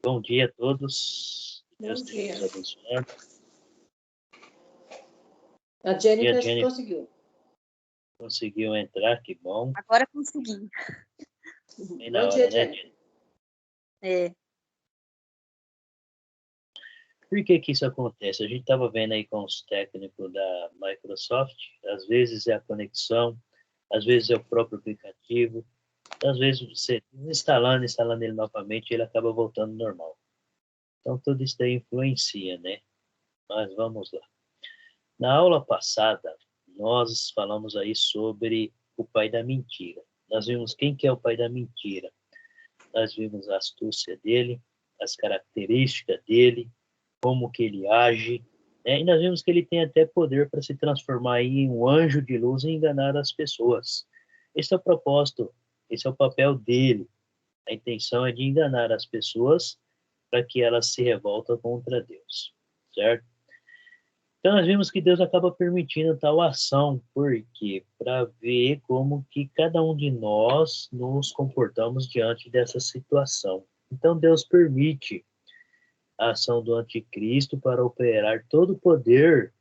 Bom dia a todos. Bom dia. Deus nos abençoe. A Jennifer conseguiu. Conseguiu entrar, que bom. Agora consegui. Bem Bom na dia, hora, né, Jennifer. É. Por que isso acontece? A gente estava vendo aí com os técnicos da Microsoft, às vezes é a conexão, às vezes é o próprio aplicativo, às vezes você instalando ele novamente, ele acaba voltando normal. Então, tudo isso daí influencia, né? Mas vamos lá. Na aula passada, nós falamos aí sobre o pai da mentira. Nós vimos quem que é o pai da mentira. Nós vimos a astúcia dele, as características dele, como que ele age, né? E nós vimos que ele tem até poder para se transformar em um anjo de luz e enganar as pessoas. Esse é o propósito, esse é o papel dele. A intenção é de enganar as pessoas para que elas se revoltem contra Deus, certo? Então nós vimos que Deus acaba permitindo tal ação, porque para ver como que cada um de nós nos comportamos diante dessa situação. Então Deus permite a ação do anticristo para operar todo o poder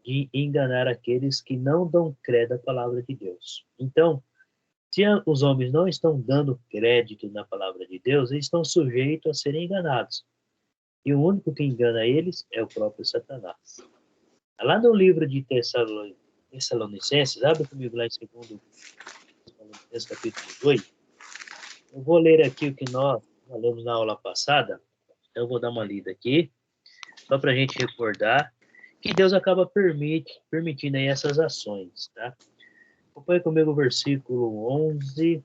de enganar aqueles que não dão crédito à palavra de Deus. Então, se os homens não estão dando crédito na palavra de Deus, eles estão sujeitos a serem enganados. E o único que engana eles é o próprio Satanás. Lá no livro de Tessalonicenses, abre comigo lá em 2 Tessalonicenses, capítulo 2. Eu vou ler aqui o que nós falamos na aula passada. Eu vou dar uma lida aqui, só para a gente recordar que Deus acaba permitindo aí essas ações, tá? Acompanhe comigo o versículo 11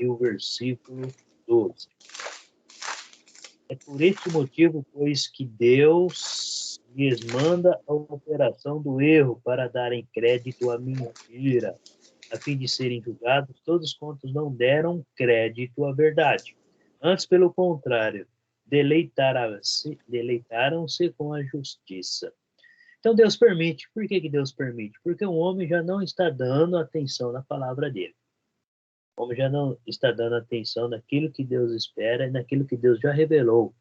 e o versículo 12. É por este motivo, pois, que Deus lhes manda a operação do erro para darem crédito à mentira, a fim de serem julgados todos quantos não deram crédito à verdade. Antes, pelo contrário, deleitaram-se com a justiça. Então, Deus permite. Por que Deus permite? Porque o homem já não está dando atenção na palavra dele. O homem já não está dando atenção naquilo que Deus espera e naquilo que Deus já revelou.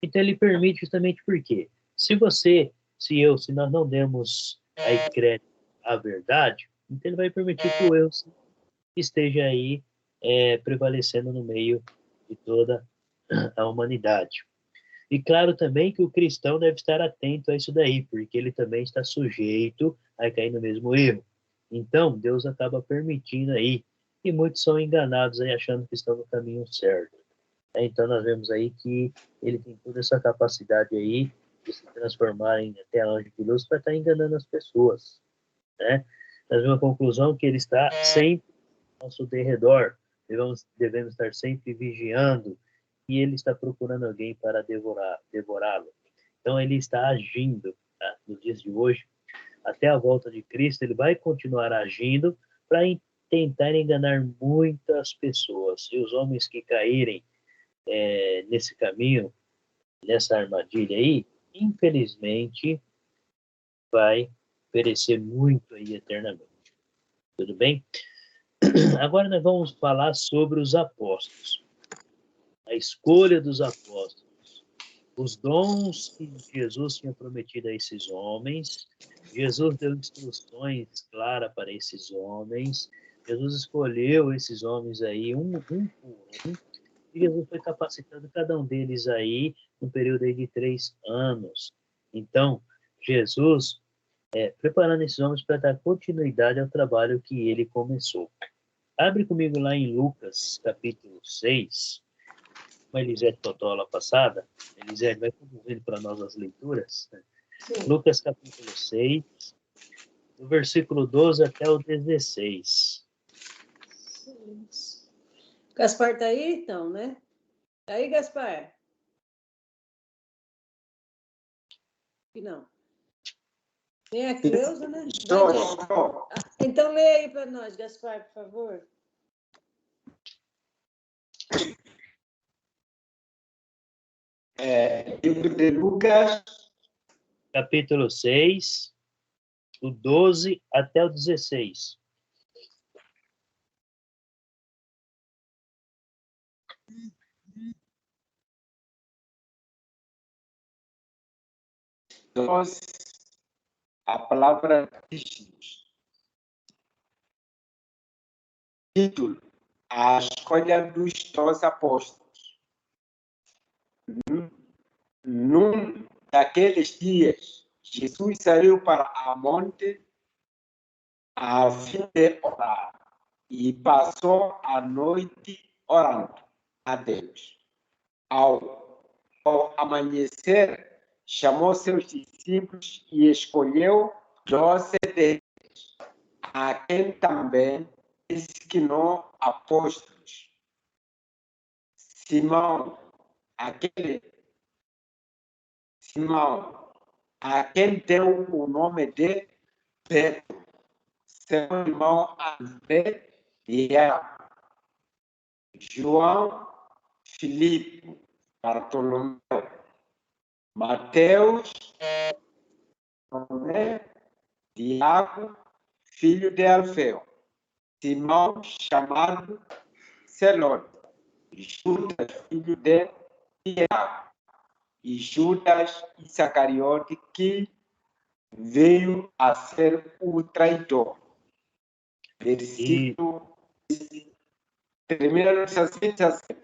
Então, ele permite justamente porque se nós não demos aí crédito à verdade, então ele vai permitir que o erro esteja aí prevalecendo no meio de toda a humanidade. E claro também que o cristão deve estar atento a isso daí, porque ele também está sujeito a cair no mesmo erro. Então, Deus acaba permitindo aí, e muitos são enganados aí achando que estão no caminho certo. Então, nós vemos aí que ele tem toda essa capacidade aí de se transformar em até anjo de luz para estar enganando as pessoas, né? Nós vemos a conclusão que ele está sempre ao nosso derredor, devemos estar sempre vigiando, e ele está procurando alguém para devorá-lo. Então, ele está agindo, tá? Nos dias de hoje, até a volta de Cristo, ele vai continuar agindo para tentar enganar muitas pessoas. E os homens que caírem nesse caminho, nessa armadilha aí, infelizmente, vai perecer muito aí eternamente. Tudo bem? Agora nós vamos falar sobre os apóstolos. A escolha dos apóstolos, os dons que Jesus tinha prometido a esses homens. Jesus deu instruções claras para esses homens. Jesus escolheu esses homens aí, um por um. E Jesus foi capacitando cada um deles aí no período aí de 3 anos. Então, Jesus preparando esses homens para dar continuidade ao trabalho que ele começou. Abre comigo lá em Lucas, capítulo 6. Como a Elisete faltou a aula passada, Elisete vai conduzindo para nós as leituras. Sim. Lucas, capítulo 6, do versículo 12 até o 16. Gaspar está aí, então, né? Tá aí, Gaspar? Não. Nem a Cleusa, né? Então, lê aí para nós, Gaspar, por favor. Livro de Lucas, Capítulo 6, do 12 até o 16. 12, a palavra diz-nos. Título: A escolha dos 12 apóstolos. Num daqueles dias, Jesus saiu para a monte a fim de orar e passou a noite orando a Deus. Ao amanhecer, chamou seus discípulos e escolheu 12 deles, a quem também designou apóstolos. Simão, a quem deu o nome de Pedro, seu irmão André e Tiago, João, Filipe, Bartolomeu, Mateus, Tomé, Tiago, filho de Alfeu, Simão, chamado Zelote, Judas, filho de Tiago, e Judas Iscariote, que veio a ser o traidor. Versículo termina no 17.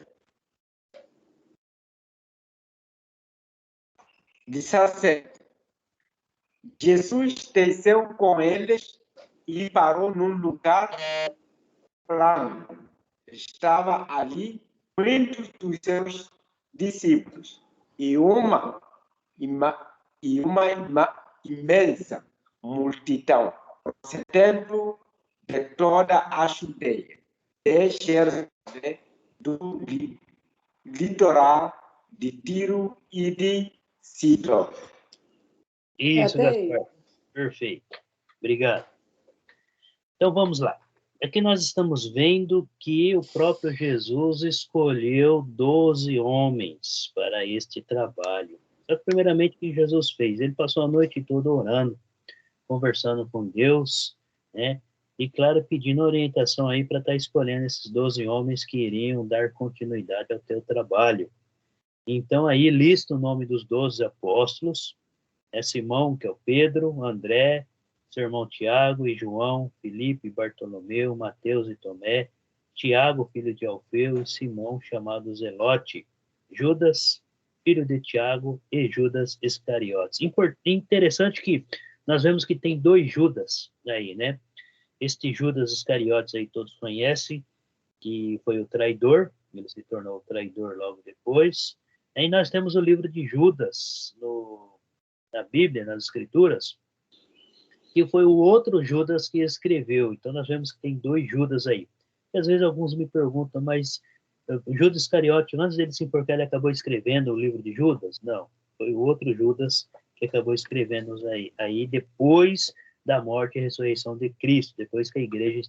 17. Jesus desceu com eles e parou num lugar plano. Estava ali muitos dos seus discípulos e uma imensa multidão, procedendo de toda a Judeia, de Jerusalém, do litoral de Tiro e de Sidom. Isso, Gaspar. Perfeito. Obrigado. Então, vamos lá. Aqui nós estamos vendo que o próprio Jesus escolheu 12 homens para este trabalho. Só que, primeiramente, o que Jesus fez? Ele passou a noite toda orando, conversando com Deus, né? E, claro, pedindo orientação aí para estar escolhendo esses 12 homens que iriam dar continuidade ao teu trabalho. Então, aí lista o nome dos 12 apóstolos, Simão, que é o Pedro, André, seu irmão Tiago e João, Filipe, Bartolomeu, Mateus e Tomé, Tiago, filho de Alfeu, e Simão, chamado Zelote, Judas, filho de Tiago, e Judas Iscariotes. Interessante que nós vemos que tem 2 Judas aí, né? Este Judas Iscariotes aí todos conhecem, que foi o traidor, ele se tornou o traidor logo depois. Aí nós temos o livro de Judas na Bíblia, nas Escrituras, que foi o outro Judas que escreveu. Então nós vemos que tem 2 Judas aí. E às vezes alguns me perguntam, mas Judas Iscariote, antes dele se enforcar, ele acabou escrevendo o livro de Judas? Não, foi o outro Judas que acabou escrevendo aí depois da morte e ressurreição de Cristo, depois que a igreja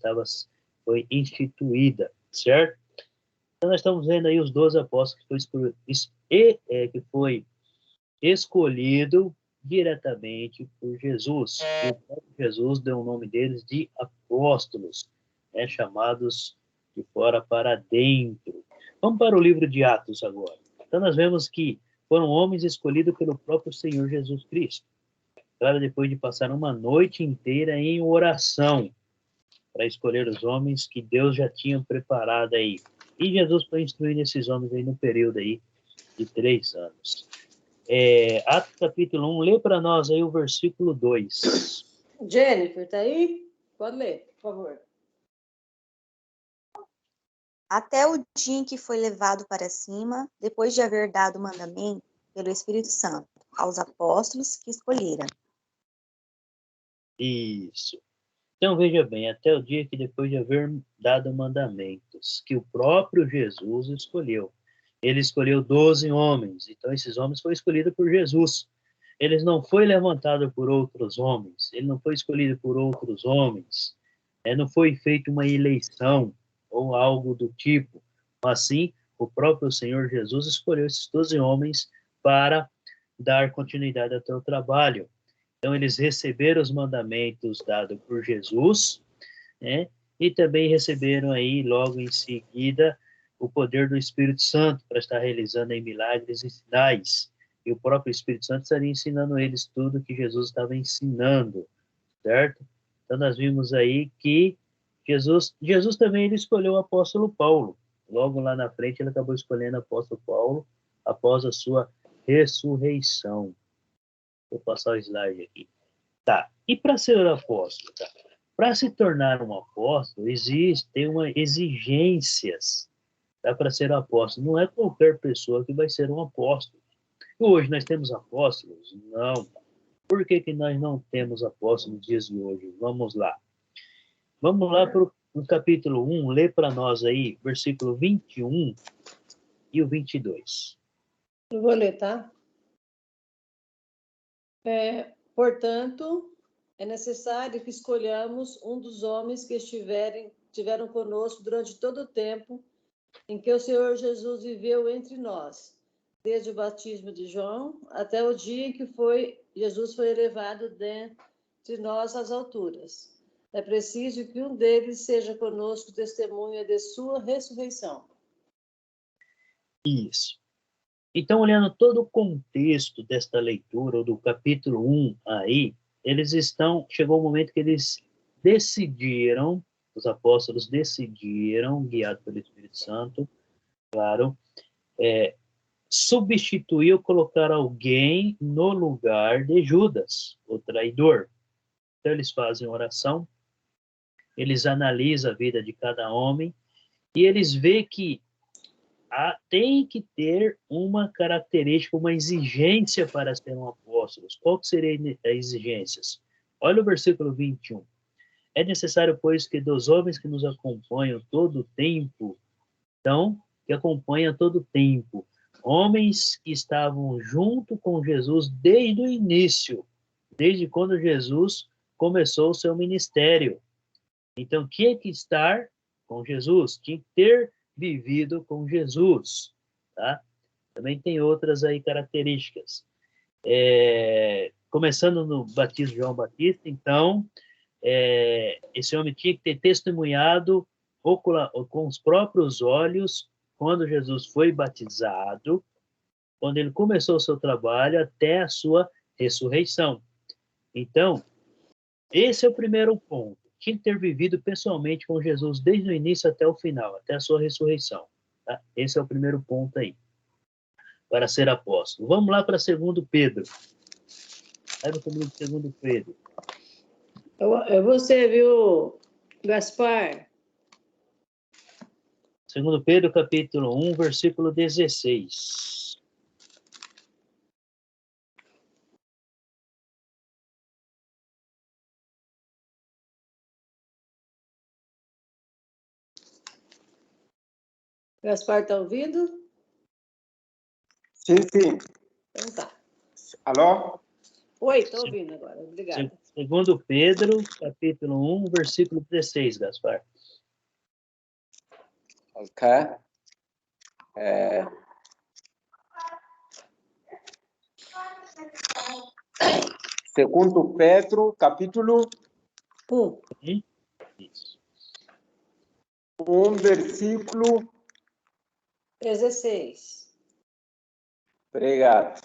foi instituída, certo? Então nós estamos vendo aí os 12 apóstolos que foi escolhido diretamente por Jesus. O próprio Jesus deu o nome deles de apóstolos, chamados de fora para dentro. Vamos para o livro de Atos agora. Então nós vemos que foram homens escolhidos pelo próprio Senhor Jesus Cristo. Claro, depois de passar uma noite inteira em oração para escolher os homens que Deus já tinha preparado aí. E Jesus foi instruindo esses homens aí no período aí de 3 anos. Atos capítulo 1, lê para nós aí o versículo 2. Jennifer, tá aí? Pode ler, por favor. Até o dia em que foi levado para cima, depois de haver dado mandamento pelo Espírito Santo aos apóstolos que escolheram. Isso. Então, veja bem, até o dia que depois de haver dado mandamentos, que o próprio Jesus escolheu. Ele escolheu 12 homens, então esses homens foram escolhidos por Jesus. Eles não foi levantado por outros homens, ele não foi escolhido por outros homens, não foi feita uma eleição ou algo do tipo, mas sim o próprio Senhor Jesus escolheu esses 12 homens para dar continuidade ao seu trabalho. Então, eles receberam os mandamentos dados por Jesus, né? E também receberam aí, logo em seguida, o poder do Espírito Santo para estar realizando aí milagres e sinais. e o próprio Espírito Santo estaria ensinando eles tudo que Jesus estava ensinando, certo? Então nós vimos aí que Jesus também ele escolheu o apóstolo Paulo. Logo lá na frente ele acabou escolhendo o apóstolo Paulo após a sua ressurreição. Vou passar o slide aqui. Tá. E para ser apóstolo, tá? Para se tornar um apóstolo, tem uma exigências, tá? Para ser apóstolo. Não é qualquer pessoa que vai ser um apóstolo. Hoje nós temos apóstolos? Não. Por que nós não temos apóstolos nos dias de hoje? Vamos lá. Vamos lá para o capítulo 1, lê para nós aí, versículo 21 e o 22. Eu vou ler, tá? Portanto, é necessário que escolhamos um dos homens que estiveram conosco durante todo o tempo em que o Senhor Jesus viveu entre nós, desde o batismo de João até o dia em que Jesus foi elevado dentre nós às alturas. É preciso que um deles seja conosco testemunha de sua ressurreição. Isso. Então, olhando todo o contexto desta leitura, do capítulo 1 aí, chegou o momento que eles decidiram, os apóstolos decidiram, guiados pelo Espírito Santo, claro, substituir ou colocar alguém no lugar de Judas, o traidor. Então, eles fazem oração, eles analisam a vida de cada homem, e eles veem que tem que ter uma característica, uma exigência para ser um apóstolo. Qual que seria as exigências? Olha o versículo 21. É necessário, pois, que dos homens que nos acompanham todo o tempo, homens que estavam junto com Jesus desde o início, desde quando Jesus começou o seu ministério. Então, tinha que estar com Jesus, tinha que ter vivido com Jesus, tá? Também tem outras aí características. Começando no batismo de João Batista, então, esse homem tinha que ter testemunhado com os próprios olhos quando Jesus foi batizado, quando ele começou o seu trabalho até a sua ressurreição. Então, esse é o primeiro ponto. Tinha que ter vivido pessoalmente com Jesus desde o início até o final, até a sua ressurreição. Tá? Esse é o primeiro ponto aí, para ser apóstolo. Vamos lá para 2 Pedro. Sabe comigo 2 Pedro. Você viu, Gaspar? 2 Pedro, capítulo 1, versículo 16. Gaspar, está ouvindo? Sim, sim. Então tá. Alô? Oi, estou ouvindo agora. Obrigada. 2 Pedro, capítulo 1, versículo 16, Gaspar. Ok. Segundo Pedro, capítulo 1. Isso. 1, versículo 16. Obrigado.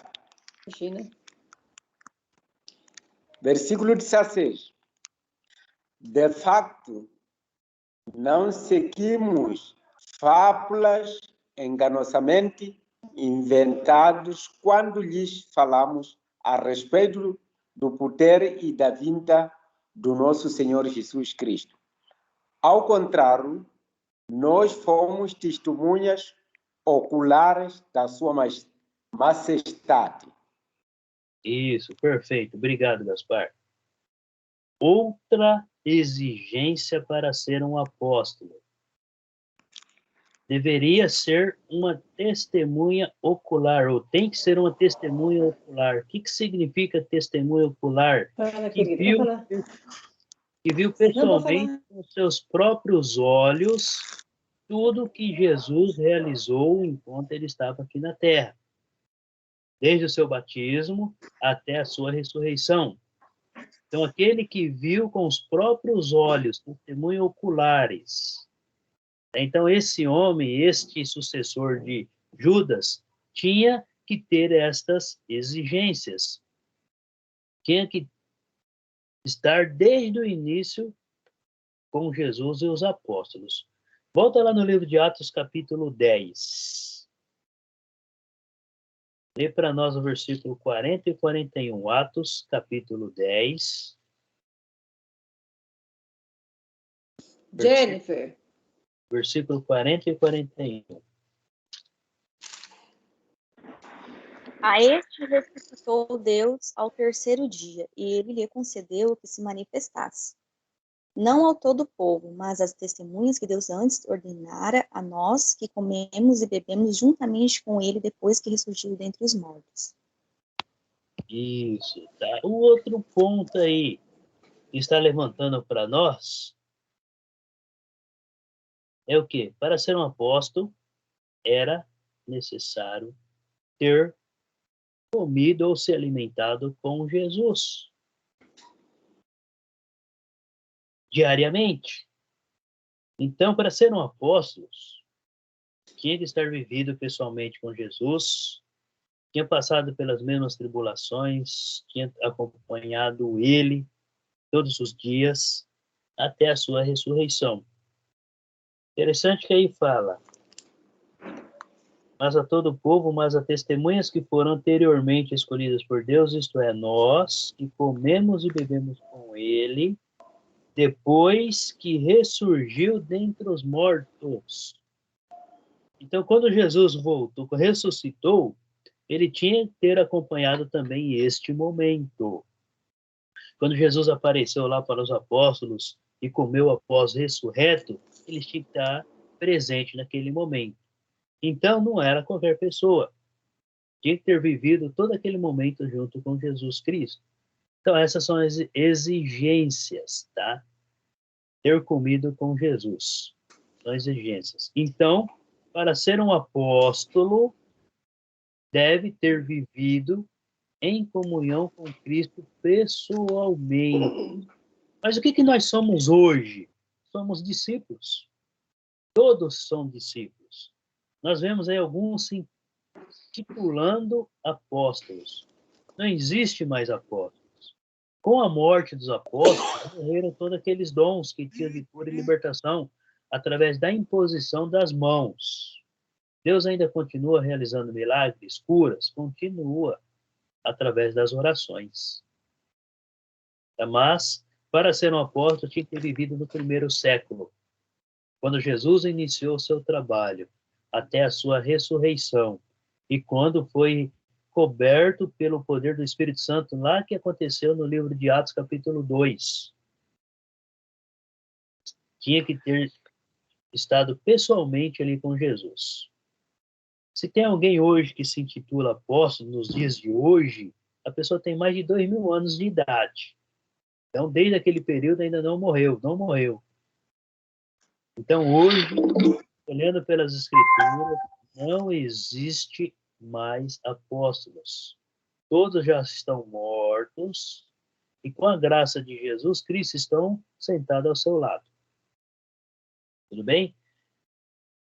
Imagina. Versículo 16. De facto, não seguimos fábulas enganosamente inventadas quando lhes falamos a respeito do poder e da vinda do nosso Senhor Jesus Cristo. Ao contrário, nós fomos testemunhas oculares da sua majestade. Isso, perfeito. Obrigado, Gaspar. Outra exigência para ser um apóstolo. Deveria ser uma testemunha ocular, ou tem que ser uma testemunha ocular. O que significa testemunha ocular? Fala, Que querida, vou falar. viu pessoalmente com seus próprios olhos tudo que Jesus realizou enquanto ele estava aqui na Terra. Desde o seu batismo até a sua ressurreição. Então, aquele que viu com os próprios olhos, testemunhas oculares. Então, esse homem, este sucessor de Judas, tinha que ter estas exigências. Tinha que estar desde o início com Jesus e os apóstolos. Volta lá no livro de Atos, capítulo 10. Lê para nós o versículo 40 e 41. Atos, capítulo 10. Jennifer. Versículo 40 e 41. A este ressuscitou Deus ao terceiro dia, e ele lhe concedeu que se manifestasse, não ao todo o povo, mas às testemunhas que Deus antes ordenara a nós, que comemos e bebemos juntamente com ele depois que ressurgiu dentre os mortos. Isso, tá? O outro ponto aí que está levantando para nós é o quê? Para ser um apóstolo, era necessário ter comido ou se alimentado com Jesus diariamente. Então, para ser um apóstolo, tinha que estar vivido pessoalmente com Jesus, tinha passado pelas mesmas tribulações, tinha acompanhado ele todos os dias até a sua ressurreição. Interessante que aí fala: mas a todo o povo, mas a testemunhas que foram anteriormente escolhidas por Deus, isto é, nós, que comemos e bebemos com ele, depois que ressurgiu dentre os mortos. Então, quando Jesus voltou, ressuscitou, ele tinha que ter acompanhado também este momento. Quando Jesus apareceu lá para os apóstolos e comeu após ressurreto, eles tinham que estar presentes naquele momento. Então, não era qualquer pessoa. Tinha que ter vivido todo aquele momento junto com Jesus Cristo. Então, essas são as exigências, tá? Ter comido com Jesus. São exigências. Então, para ser um apóstolo, deve ter vivido em comunhão com Cristo pessoalmente. Mas o que nós somos hoje? Somos discípulos. Todos são discípulos. Nós vemos aí alguns se intitulando apóstolos. Não existe mais apóstolos. Com a morte dos apóstolos, morreram todos aqueles dons que tinham de cura e libertação através da imposição das mãos. Deus ainda continua realizando milagres, curas, continua através das orações. Mas, para ser um apóstolo, tinha que ter vivido no primeiro século, quando Jesus iniciou seu trabalho, até a sua ressurreição, e quando foi coberto pelo poder do Espírito Santo, lá que aconteceu no livro de Atos, capítulo 2. Tinha que ter estado pessoalmente ali com Jesus. Se tem alguém hoje que se intitula apóstolo, nos dias de hoje, a pessoa tem mais de 2.000 anos de idade. Então, desde aquele período ainda não morreu. Então, hoje, olhando pelas Escrituras, não existe mais apóstolos. Todos já estão mortos e, com a graça de Jesus Cristo, estão sentados ao seu lado. Tudo bem?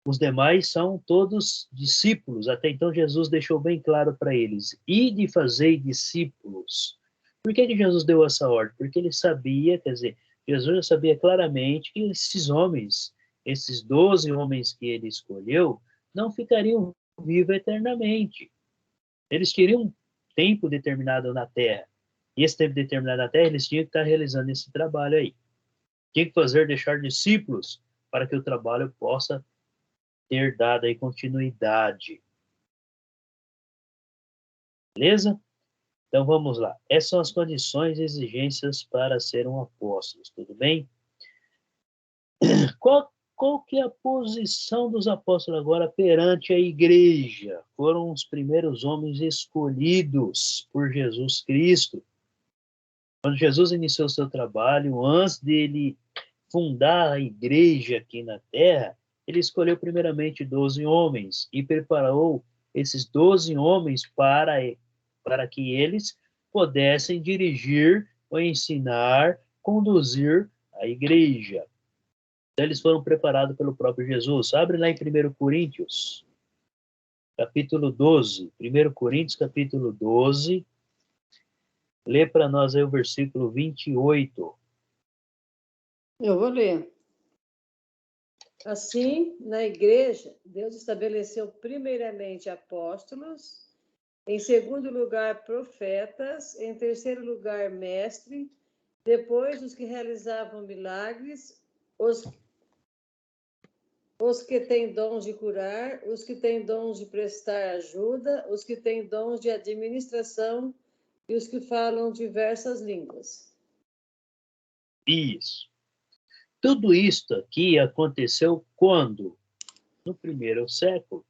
Os demais são todos discípulos. Até então, Jesus deixou bem claro para eles: ide fazer discípulos. Por que Jesus deu essa ordem? Porque ele sabia, quer dizer, Jesus já sabia claramente que esses homens, esses 12 homens que ele escolheu, não ficariam vivos eternamente. Eles teriam um tempo determinado na Terra. E esse tempo determinado na Terra, eles tinham que estar realizando esse trabalho aí. Tinha que deixar discípulos para que o trabalho possa ter dado aí continuidade. Beleza? Então vamos lá. Essas são as condições e exigências para ser um apóstolo, tudo bem? Qual que é a posição dos apóstolos agora perante a igreja? Foram os primeiros homens escolhidos por Jesus Cristo. Quando Jesus iniciou seu trabalho, antes dele fundar a igreja aqui na terra, ele escolheu primeiramente 12 homens e preparou esses 12 homens para que eles pudessem dirigir ou ensinar, conduzir a igreja. Então, eles foram preparados pelo próprio Jesus. Abre lá em 1 Coríntios. capítulo 12. 1 Coríntios, capítulo 12. Lê para nós aí o versículo 28. Eu vou ler. Assim, na igreja, Deus estabeleceu primeiramente apóstolos, em segundo lugar profetas, em terceiro lugar mestre, depois os que realizavam milagres, os que têm dons de curar, os que têm dons de prestar ajuda, os que têm dons de administração e os que falam diversas línguas. Isso. Tudo isto aqui aconteceu quando? No primeiro século.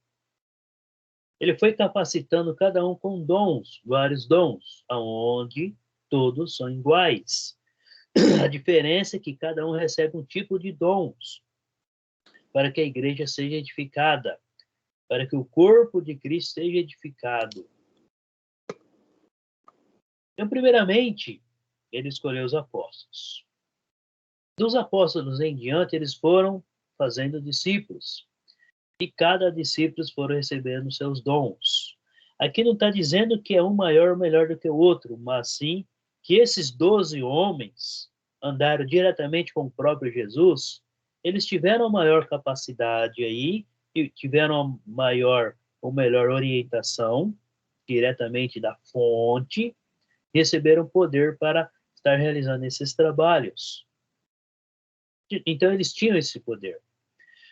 Ele foi capacitando cada um com dons, vários dons, aonde todos são iguais. A diferença é que cada um recebe um tipo de dons para que a igreja seja edificada, para que o corpo de Cristo seja edificado. Então, primeiramente, ele escolheu os apóstolos. Dos apóstolos em diante, eles foram fazendo discípulos. E cada discípulo foram recebendo seus dons. Aqui não está dizendo que é um maior ou melhor do que o outro, mas sim que esses 12 homens andaram diretamente com o próprio Jesus, eles tiveram a maior capacidade aí, e tiveram a maior ou melhor orientação diretamente da fonte, receberam poder para estar realizando esses trabalhos. Então eles tinham esse poder.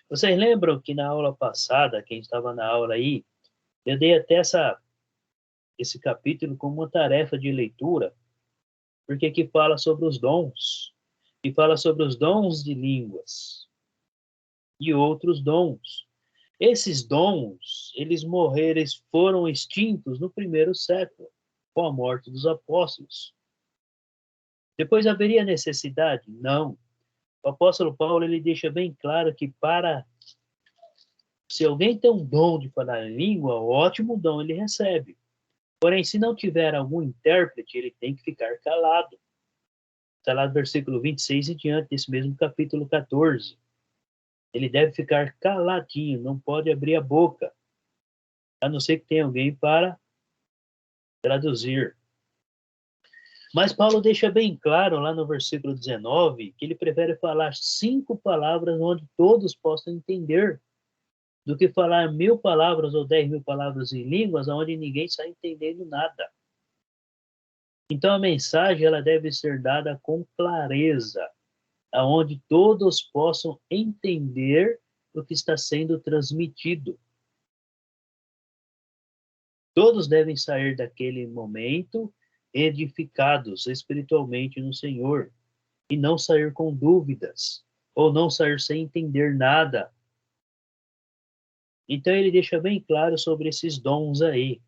Vocês lembram que na aula passada, quem estava na aula aí, eu dei até esse capítulo como uma tarefa de leitura, porque aqui fala sobre os dons, e fala sobre os dons de línguas e outros dons. Esses dons, eles morreram, eles foram extintos no primeiro século, com a morte dos apóstolos. Depois haveria necessidade? Não. O apóstolo Paulo, ele deixa bem claro que se alguém tem um dom de falar em língua, ótimo dom ele recebe. Porém, se não tiver algum intérprete, ele tem que ficar calado. Está lá no versículo 26 e diante desse mesmo capítulo 14. Ele deve ficar caladinho, não pode abrir a boca, a não ser que tenha alguém para traduzir. Mas Paulo deixa bem claro lá no versículo 19 que ele prefere falar 5 palavras onde todos possam entender, do que falar 1000 palavras ou 10.000 palavras em línguas onde ninguém está entendendo nada. Então a mensagem ela deve ser dada com clareza, aonde todos possam entender o que está sendo transmitido. Todos devem sair daquele momento edificados espiritualmente no Senhor e não sair com dúvidas ou não sair sem entender nada. Então ele deixa bem claro sobre esses dons aí.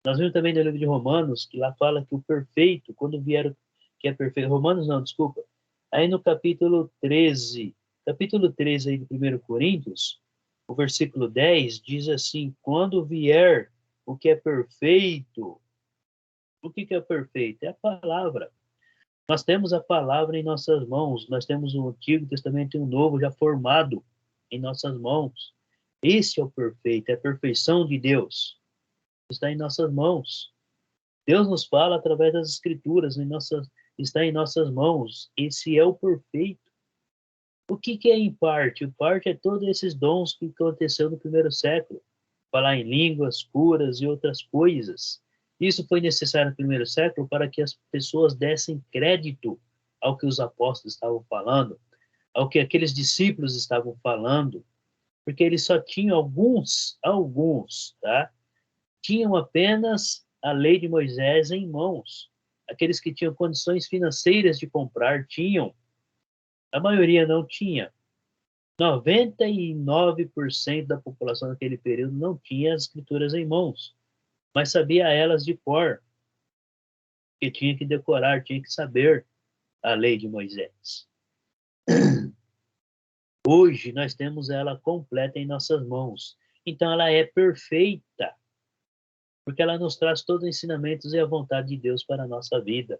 Nós vimos também no livro de Romanos que lá fala que o perfeito, quando vier, que é perfeito, Romanos não, desculpa. Aí no capítulo 13 aí de 1 Coríntios, o versículo 10 diz assim: quando vier o que é perfeito, o que é perfeito? É a palavra. Nós temos a palavra em nossas mãos, nós temos o Antigo Testamento e o Novo já formado em nossas mãos. Esse é o perfeito, é a perfeição de Deus. Está em nossas mãos. Deus nos fala através das Escrituras, está em nossas mãos. Esse é o perfeito. O que é em parte? O parte é todos esses dons que aconteceu no primeiro século. Falar em línguas, curas e outras coisas. Isso foi necessário no primeiro século para que as pessoas dessem crédito ao que os apóstolos estavam falando, ao que aqueles discípulos estavam falando, porque eles só tinham alguns, tá? Tinham apenas a lei de Moisés em mãos. Aqueles que tinham condições financeiras de comprar tinham. A maioria não tinha. 99% da população naquele período não tinha as escrituras em mãos, mas sabia elas de cor, que tinha que decorar, tinha que saber a lei de Moisés. Hoje nós temos ela completa em nossas mãos. Então ela é perfeita, porque ela nos traz todos os ensinamentos e a vontade de Deus para a nossa vida.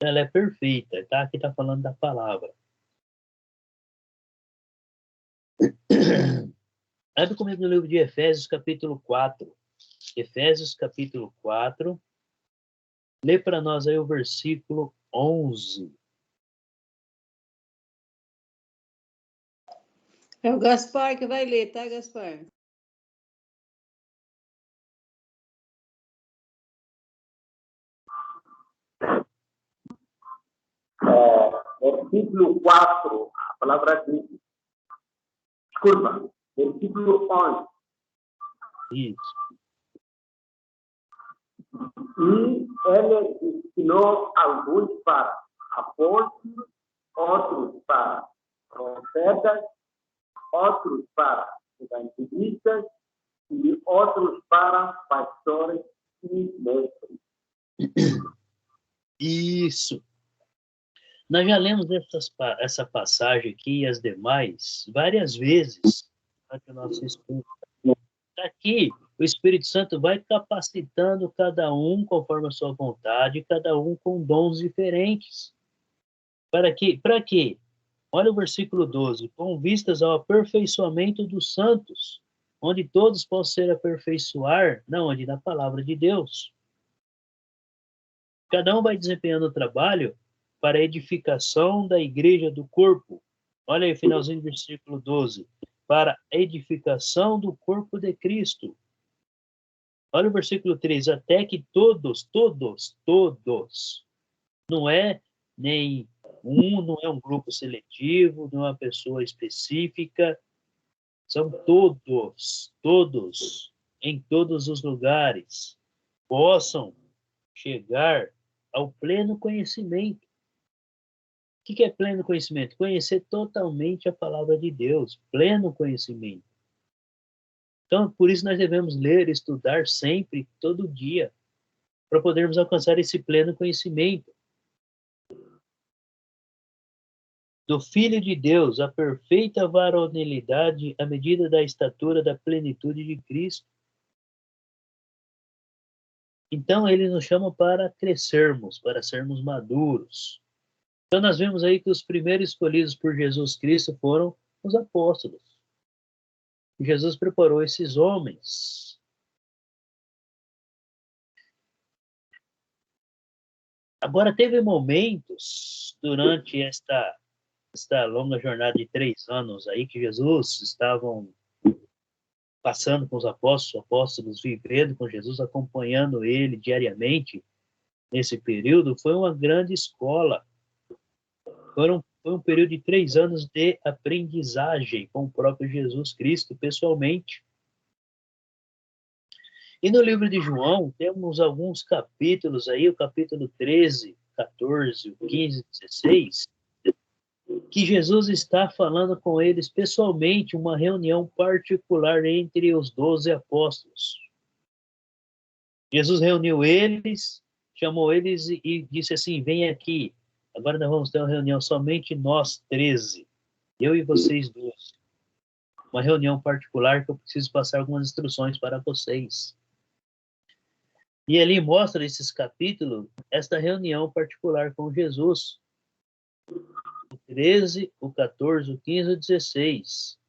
Ela é perfeita, tá? Aqui está falando da palavra. Abre comigo no livro de Efésios, capítulo 4. Efésios, capítulo 4. Lê para nós aí o versículo 11. É o Gaspar que vai ler, tá, Gaspar? Versículo 4, a palavra diz. Desculpa, versículo 11. Isso. E ele ensinou alguns para apóstolos, outros para profetas, outros para evangelistas e outros para pastores e mestres. Isso. Nós já lemos essa passagem aqui e as demais várias vezes durante o nosso estudo. Aqui, o Espírito Santo vai capacitando cada um conforme a sua vontade, cada um com dons diferentes. Para quê? Para quê? Olha o versículo 12. Com vistas ao aperfeiçoamento dos santos, onde todos possam ser aperfeiçoar, não, onde na palavra de Deus. Cada um vai desempenhando o trabalho para a edificação da igreja do corpo. Olha aí, finalzinho do versículo 12. Para a edificação do corpo de Cristo. Olha o versículo 3. Até que todos, não é nem um, não é um grupo seletivo, não é uma pessoa específica, são todos, em todos os lugares, possam chegar ao pleno conhecimento. O que é pleno conhecimento? Conhecer totalmente a palavra de Deus, pleno conhecimento. Então, por isso nós devemos ler, estudar sempre, todo dia, para podermos alcançar esse pleno conhecimento. Do Filho de Deus, a perfeita varonilidade à medida da estatura da plenitude de Cristo. Então, ele nos chama para crescermos, para sermos maduros. Então, nós vemos aí que os primeiros escolhidos por Jesus Cristo foram os apóstolos. Jesus preparou esses homens. Agora, teve momentos durante esta longa jornada de 3 anos aí que Jesus estavam passando com os apóstolos vivendo com Jesus, acompanhando ele diariamente nesse período, foi uma grande escola. Foi um período de 3 anos de aprendizagem com o próprio Jesus Cristo, pessoalmente. E no livro de João, temos alguns capítulos aí, o capítulo 13, 14, 15, 16, que Jesus está falando com eles pessoalmente, uma reunião particular entre os 12 apóstolos. Jesus reuniu eles, chamou eles e disse assim: vem aqui, agora nós vamos ter uma reunião somente nós 13, eu e vocês 12. Uma reunião particular que eu preciso passar algumas instruções para vocês. E ali mostra esses capítulos, esta reunião particular com Jesus. O 13, o 14, o 15 e o 16.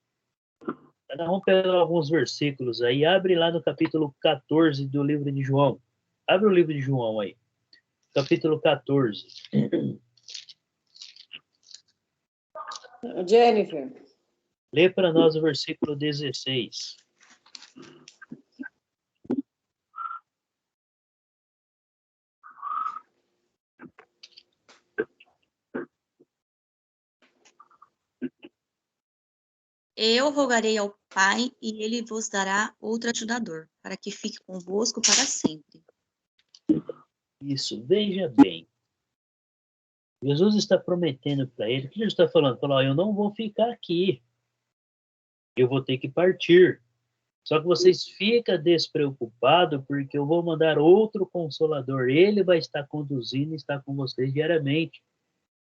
Nós vamos pegar alguns versículos aí. Abre lá no capítulo 14 do livro de João. Abre o livro de João aí. Capítulo 14. Jennifer. Lê para nós o versículo 16. Eu rogarei ao Pai, e ele vos dará outro ajudador, para que fique convosco para sempre. Isso, veja bem. Jesus está prometendo para ele, o que Jesus está falando? Falou, eu não vou ficar aqui. Eu vou ter que partir. Só que vocês ficam despreocupados, porque eu vou mandar outro Consolador. Ele vai estar conduzindo e estar com vocês diariamente.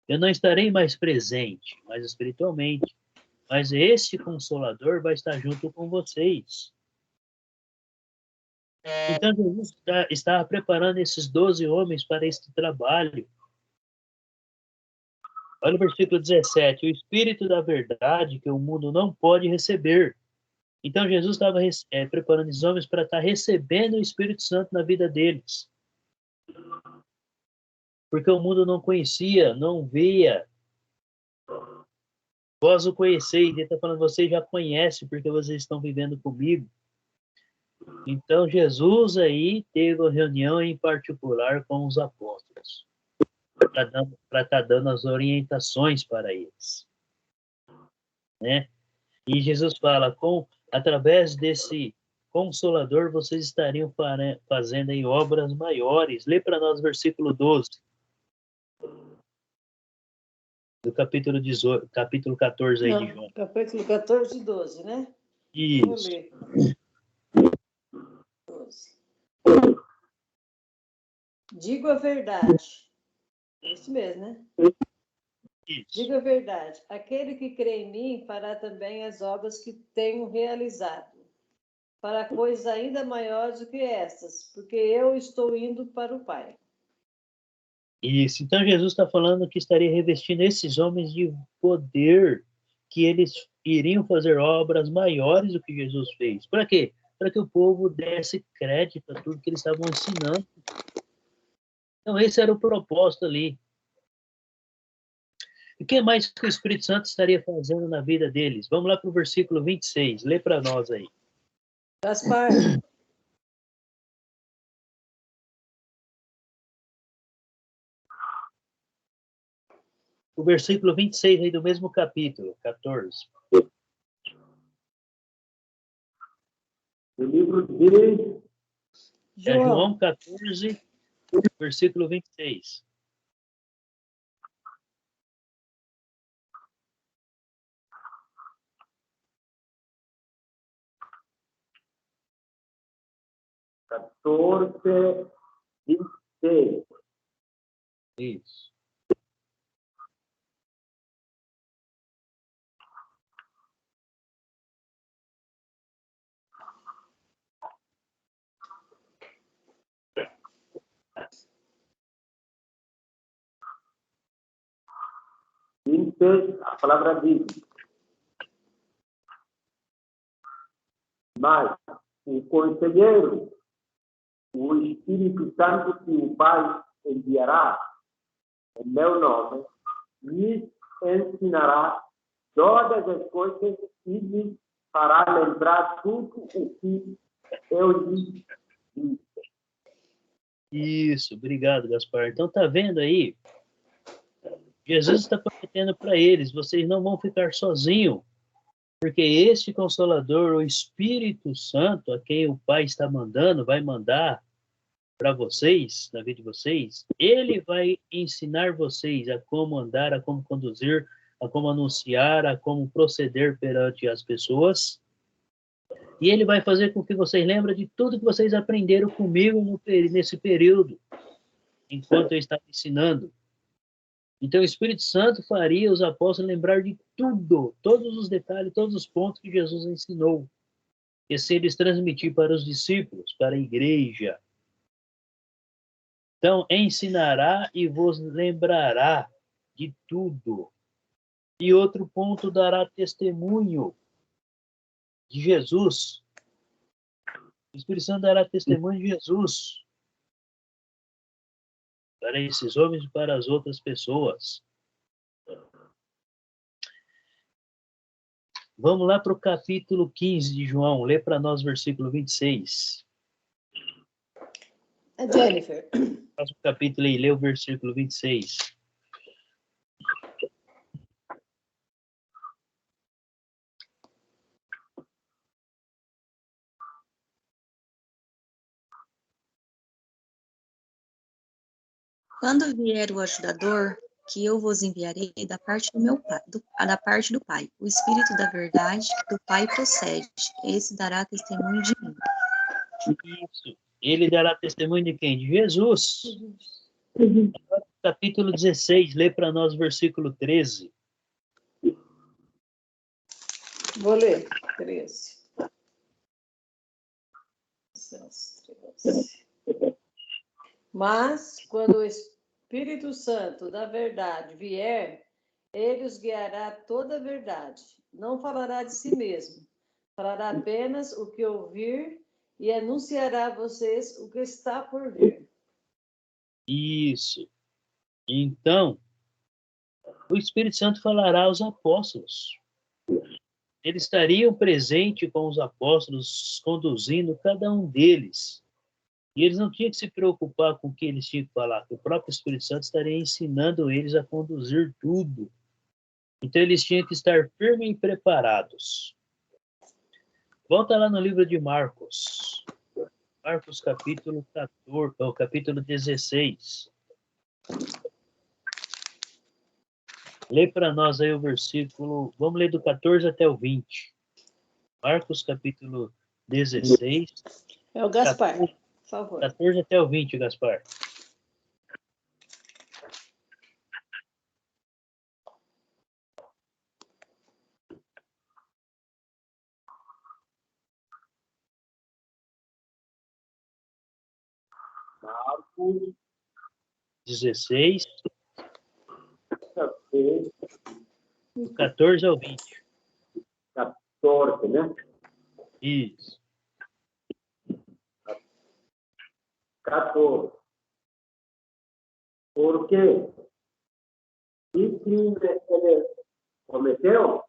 Eu não estarei mais presente, mais espiritualmente. Mas este Consolador vai estar junto com vocês. Então, Jesus estava preparando esses 12 homens para este trabalho. Olha o versículo 17. O Espírito da verdade que o mundo não pode receber, Então, Jesus estava preparando os homens para estar recebendo o Espírito Santo na vida deles. Porque o mundo não conhecia, não via. Vós o conheceis. Ele está falando, vocês já conhecem, porque vocês estão vivendo comigo. Então, Jesus aí teve uma reunião em particular com os apóstolos, para estar dando as orientações para eles. Né? E Jesus fala, através desse Consolador, vocês estariam fazendo aí obras maiores. Lê para nós o versículo 12. Do capítulo 14 aí de João. Capítulo 14 e 12, né? Isso. Vou ler. 12. Digo a verdade. É isso mesmo, né? Isso. Digo a verdade. Aquele que crê em mim fará também as obras que tenho realizado, para coisas ainda maiores do que estas, porque eu estou indo para o Pai. Isso. Então, Jesus está falando que estaria revestindo esses homens de poder, que eles iriam fazer obras maiores do que Jesus fez. Para quê? Para que o povo desse crédito a tudo que eles estavam ensinando. Então, esse era o propósito ali. E o que mais que o Espírito Santo estaria fazendo na vida deles? Vamos lá para o versículo 26. Lê para nós aí. Gaspar. O versículo 26 aí do mesmo capítulo, 14. O livro de É João 14, versículo 26. Catorze, 26. Isso. A palavra diz: mas o Conselheiro, o Espírito Santo que o Pai enviará em meu nome, lhes ensinará todas as coisas e lhes fará lembrar tudo o que eu lhes disse. Isso, obrigado, Gaspar. Então, tá vendo aí? Jesus está prometendo para eles, vocês não vão ficar sozinhos, porque este Consolador, o Espírito Santo, a quem o Pai está mandando, vai mandar para vocês, na vida de vocês, ele vai ensinar vocês a como andar, a como conduzir, a como anunciar, a como proceder perante as pessoas. E ele vai fazer com que vocês lembrem de tudo que vocês aprenderam comigo nesse período, enquanto eu estava ensinando. Então, o Espírito Santo faria os apóstolos lembrar de tudo, todos os detalhes, todos os pontos que Jesus ensinou. E assim eles transmitir para os discípulos, para a igreja. Então, ensinará e vos lembrará de tudo. E outro ponto, dará testemunho de Jesus. O Espírito Santo dará testemunho de Jesus para esses homens e para as outras pessoas. Vamos lá para o capítulo 15 de João. Lê para nós o versículo 26. A Jennifer. Próximo capítulo aí, lê o versículo 26. Quando vier o ajudador, que eu vos enviarei da parte do meu Pai, da parte do Pai, o Espírito da verdade que do Pai procede, esse dará testemunho de mim. Isso. Ele dará testemunho de quem? De Jesus. Capítulo 16, lê para nós o versículo 13. Vou ler. 13. Mas, quando o Espírito Santo da verdade vier, ele os guiará toda a verdade. Não falará de si mesmo, Falará apenas o que ouvir e anunciará a vocês o que está por vir. Isso. Então, o Espírito Santo falará aos apóstolos. Eles estariam presentes com os apóstolos, conduzindo cada um deles. E eles não tinham que se preocupar com o que eles tinham que falar, que o próprio Espírito Santo estaria ensinando eles a conduzir tudo. Então, eles tinham que estar firmes e preparados. Volta lá no livro de Marcos. Marcos, capítulo 14, ou capítulo 16. Lê para nós aí o versículo, vamos ler do 14 até o 20. Marcos, capítulo 16. É o Gaspar, por favor. 14 até o 20, Gaspar. Marcos 16, 16, do 14 ao 20. 14, né? Isso. 14. Por quê? Que crime ele cometeu?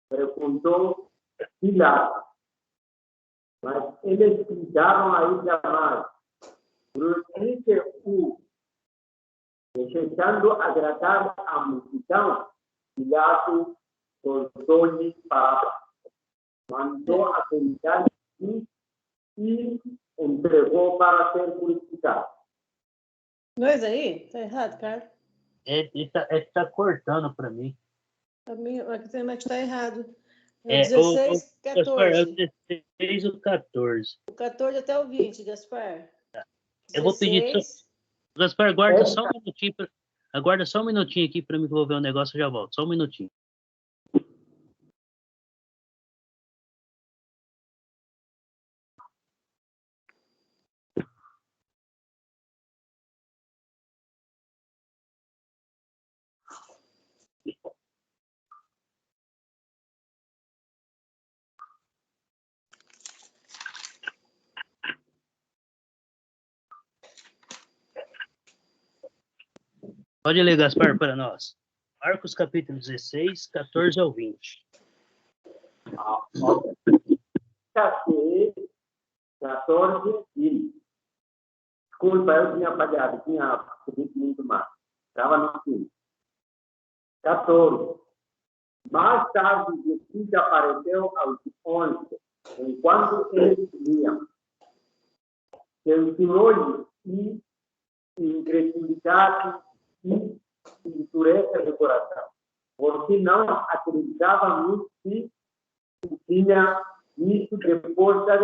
Perguntou Pilatos. Mas eles ficaram aí jamais. Por isso que o desejando agradar a multidão, Pilatos soltou-lhe palavras. Mandou apelidar e entregou para ser crucificado. Mas aí, tá errado, cara. Tá cortando para mim. A minha aqui tá errado. É, 16, Gaspar, é o 14. 16 ou 14. O 14 até o 20, Gaspar. Eu vou pedir... 16. Gaspar, aguarda só um minutinho. Aguarda só um minutinho aqui para me resolver um negócio, eu já volto. Só um minutinho. Pode ler, Gaspar, para nós. Marcos, capítulo 16, 14 ao 20. 14 e... Desculpa, eu tinha apagado, tinha subido muito mais. Estava no fim. 14. Mais tarde, Jesus apareceu aos 11, enquanto eles liam. Censurou-lhes e incredulidade e dureza de coração, porque não acreditavam que tinha visto depois da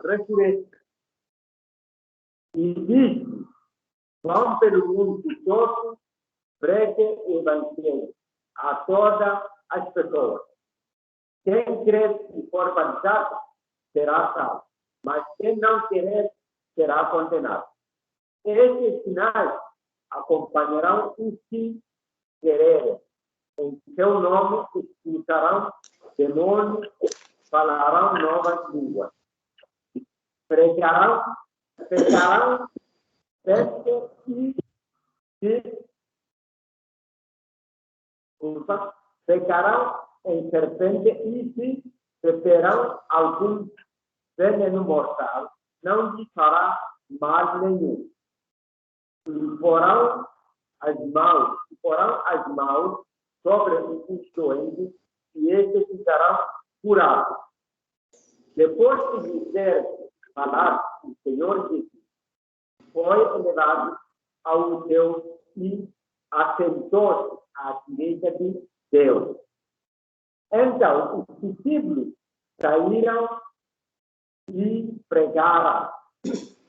ressurreição. E disse: vão pelo mundo todo, pregue o evangelho a todas as pessoas. Quem crer e for batizado será salvo, mas quem não crer será condenado. Esses sinais acompanharão os que quererem. Em seu nome expulsarão demônios, falarão novas línguas, pecarão peste pecarão em serpente e se beberão algum veneno mortal, não lhes fará mal nenhum. E porão as mãos sobre os doentes e estes ficarão curados. Depois de dizer falar, o Senhor disse: foi elevado ao Deus e assentou-se à direita de Deus. Então, os discípulos saíram e pregaram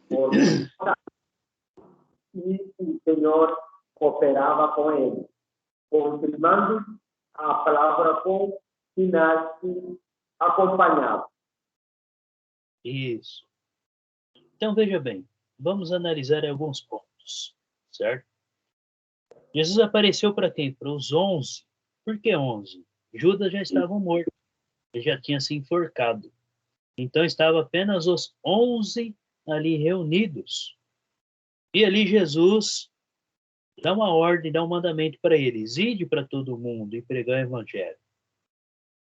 por e o Senhor cooperava com eles, confirmando a palavra com sinais que acompanhavam. Isso. Então, veja bem, vamos analisar alguns pontos, certo? Jesus apareceu para quem? Para os 11. Por que 11? Judas já estava morto. Ele já tinha se enforcado. Então, estavam apenas os 11 ali reunidos. E ali Jesus dá uma ordem, dá um mandamento para eles: ide para todo mundo e pregar o evangelho.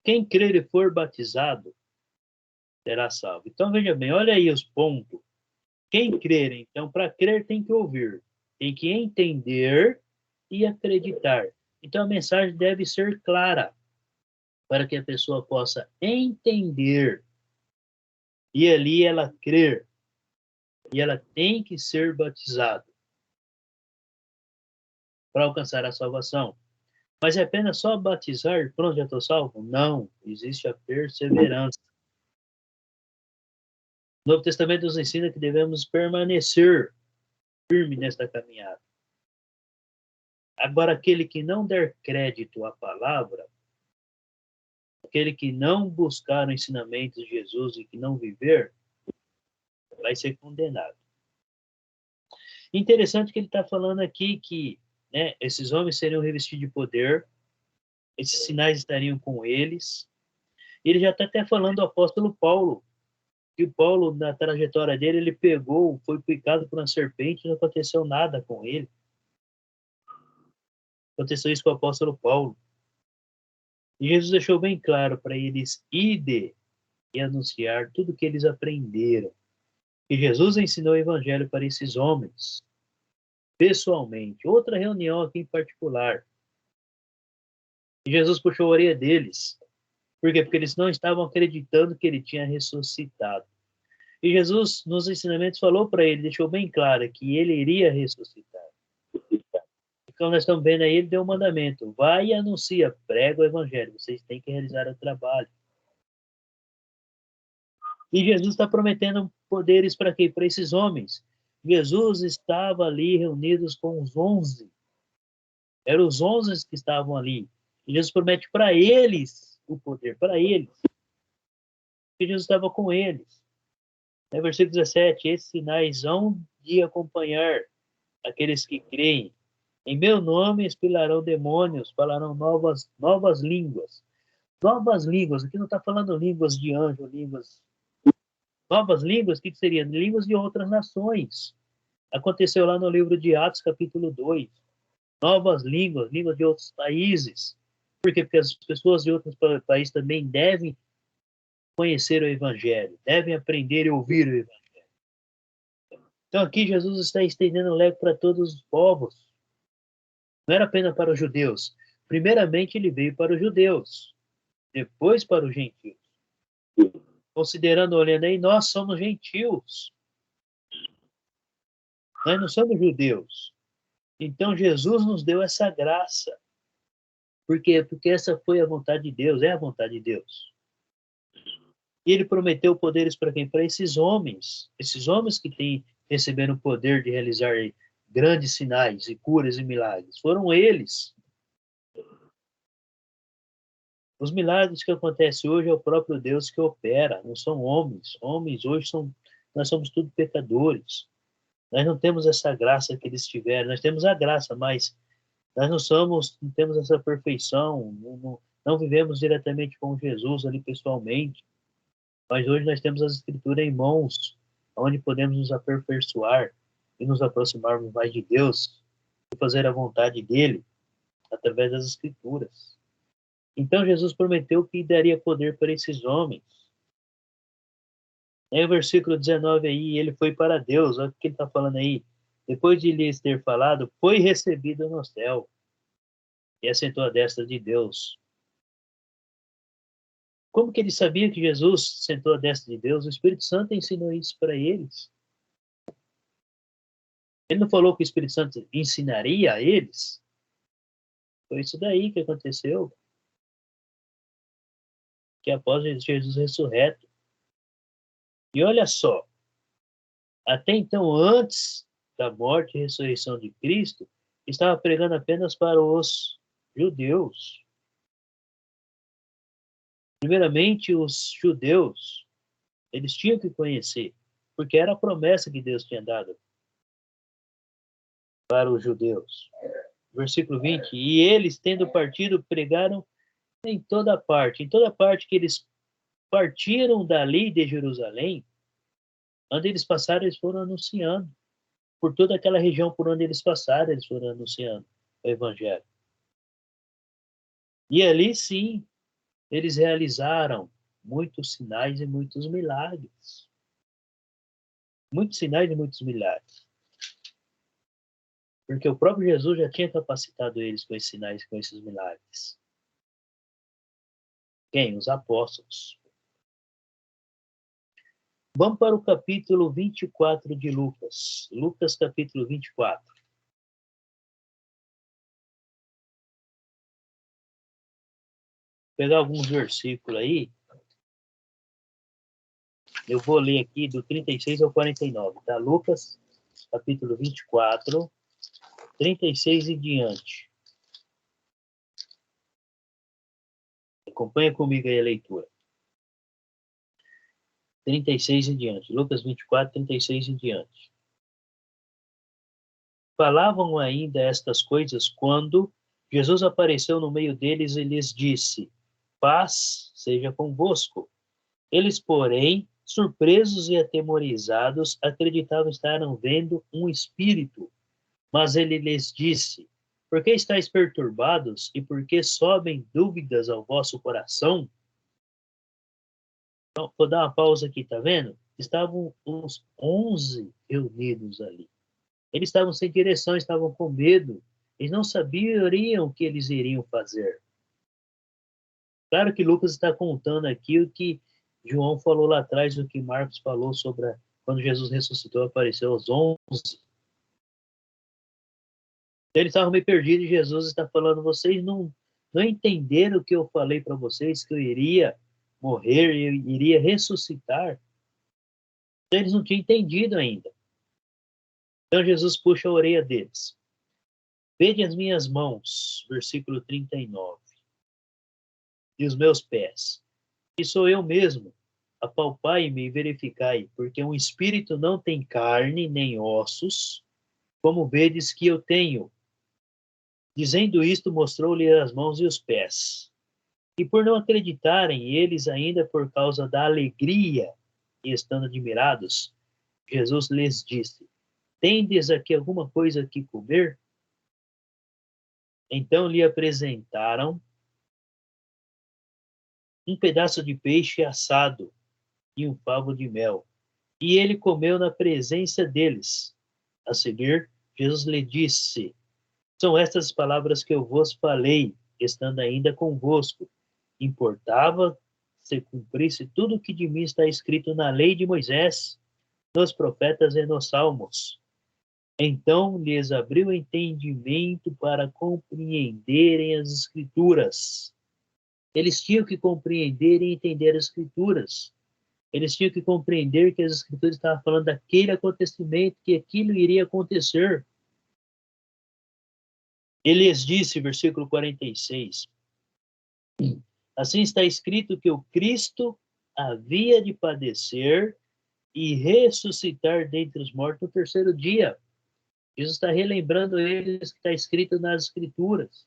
Quem crer e for batizado será salvo. Então, veja bem, olha aí os pontos. Quem crer, então, para crer tem que ouvir, tem que entender e acreditar. Então, a mensagem deve ser clara, para que a pessoa possa entender e ali ela crer. E ela tem que ser batizada para alcançar a salvação. Mas é apenas só batizar, pronto, já estou salvo? Não, existe a perseverança. O Novo Testamento nos ensina que devemos permanecer firme nesta caminhada. Agora, aquele que não der crédito à palavra, aquele que não buscar o ensinamento de Jesus e que não viver, vai ser condenado. Interessante que ele está falando aqui que, né, esses homens seriam revestidos de poder, esses sinais estariam com eles. Ele já está até falando do apóstolo Paulo, que o Paulo, na trajetória dele, ele pegou, foi picado por uma serpente, não aconteceu nada com ele. Aconteceu isso com o apóstolo Paulo. E Jesus deixou bem claro para eles ide e anunciar tudo o que eles aprenderam. E Jesus ensinou o evangelho para esses homens, pessoalmente. Outra reunião aqui em particular. E Jesus puxou a orelha deles. Por quê? Porque eles não estavam acreditando que ele tinha ressuscitado. E Jesus, nos ensinamentos, falou para ele, deixou bem claro que ele iria ressuscitar. Então, nós estamos vendo aí, ele deu um mandamento. Vai e anuncia, prega o evangelho. Vocês têm que realizar o trabalho. E Jesus está prometendo poderes para quê? Para esses homens. Jesus estava ali reunidos com os 11. Eram os 11 que estavam ali. E Jesus promete para eles o poder, para eles. Porque Jesus estava com eles. No versículo 17, esses sinais hão de acompanhar aqueles que creem. Em meu nome expirarão demônios, falarão novas línguas. Novas línguas, aqui não está falando línguas de anjo, línguas. Novas línguas, o que seria? Línguas de outras nações. Aconteceu lá no livro de Atos, capítulo 2. Novas línguas, línguas de outros países. Por quê? Porque as pessoas de outros países também devem conhecer o Evangelho, devem aprender e ouvir o Evangelho. Então aqui Jesus está estendendo o leque para todos os povos. Não era apenas para os judeus. Primeiramente ele veio para os judeus, depois para os gentios. Considerando, olhando aí, nós somos gentios. Nós não somos judeus. Então Jesus nos deu essa graça. Por quê? Porque essa foi a vontade de Deus, é a vontade de Deus. E ele prometeu poderes para quem? Para esses homens que receberam o poder de realizar grandes sinais e curas e milagres. Foram eles. Os milagres que acontecem hoje é o próprio Deus que opera, não são homens. Homens hoje nós somos tudo pecadores. Nós não temos essa graça que eles tiveram. Nós temos a graça, mas nós não temos essa perfeição, não vivemos diretamente com Jesus ali pessoalmente. Mas hoje nós temos as Escrituras em mãos, onde podemos nos aperfeiçoar e nos aproximarmos mais de Deus e fazer a vontade dele através das Escrituras. Então Jesus prometeu que daria poder para esses homens. Aí o versículo 19 aí, ele foi para Deus, olha o que ele está falando aí. Depois de lhes ter falado, foi recebido no céu e assentou à destra de Deus. Como que ele sabia que Jesus sentou à destra de Deus? O Espírito Santo ensinou isso para eles. Ele não falou que o Espírito Santo ensinaria a eles? Foi isso daí que aconteceu. Que após Jesus ressurreto. E olha só, até então, antes da morte e ressurreição de Cristo, estava pregando apenas para os judeus. Primeiramente, os judeus, eles tinham que conhecer, porque era a promessa que Deus tinha dado para os judeus. Versículo 20, e eles, tendo partido, pregaram em toda parte que eles partiram dali de Jerusalém, onde eles passaram, eles foram anunciando. Por toda aquela região por onde eles passaram, eles foram anunciando o evangelho. E ali, sim, eles realizaram muitos sinais e muitos milagres. Muitos sinais e muitos milagres. Porque o próprio Jesus já tinha capacitado eles com esses sinais, com esses milagres. Quem? Os apóstolos. Vamos para o capítulo 24 de Lucas. Lucas, capítulo 24. Vou pegar alguns versículos aí. Eu vou ler aqui do 36 ao 49, tá? Lucas, capítulo 24, 36 e diante. Acompanha comigo aí a leitura. 36 e diante. Lucas 24, 36 e diante. Falavam ainda estas coisas quando Jesus apareceu no meio deles e lhes disse: paz seja convosco. Eles, porém, surpresos e atemorizados, acreditavam estarem vendo um espírito. Mas ele lhes disse: por que estáis perturbados e por que sobem dúvidas ao vosso coração? Então, vou dar uma pausa aqui, tá vendo? Estavam os 11 reunidos ali. Eles estavam sem direção, estavam com medo. Eles não sabiam o que eles iriam fazer. Claro que Lucas está contando aqui o que João falou lá atrás, o que Marcos falou sobre quando Jesus ressuscitou, apareceu aos 11. Eles estavam meio perdidos e Jesus está falando, vocês não entenderam o que eu falei para vocês, que eu iria morrer e eu iria ressuscitar. Eles não tinham entendido ainda. Então Jesus puxa a orelha deles. Vede as minhas mãos, versículo 39, e os meus pés, que sou eu mesmo. Apalpai-me e verificai, porque um espírito não tem carne nem ossos, como vedes que eu tenho. Dizendo isto, mostrou-lhe as mãos e os pés. E por não acreditarem eles ainda por causa da alegria e estando admirados, Jesus lhes disse: tendes aqui alguma coisa que comer? Então lhe apresentaram um pedaço de peixe assado e um favo de mel. E ele comeu na presença deles. A seguir, Jesus lhe disse: são estas palavras que eu vos falei, estando ainda convosco. Importava se cumprisse tudo o que de mim está escrito na lei de Moisés, nos profetas e nos salmos. Então lhes abriu o entendimento para compreenderem as Escrituras. Eles tinham que compreender e entender as Escrituras. Eles tinham que compreender que as Escrituras estavam falando daquele acontecimento, que aquilo iria acontecer. Ele lhes disse, versículo 46, assim está escrito que o Cristo havia de padecer e ressuscitar dentre os mortos no terceiro dia. Jesus está relembrando eles que está escrito nas Escrituras.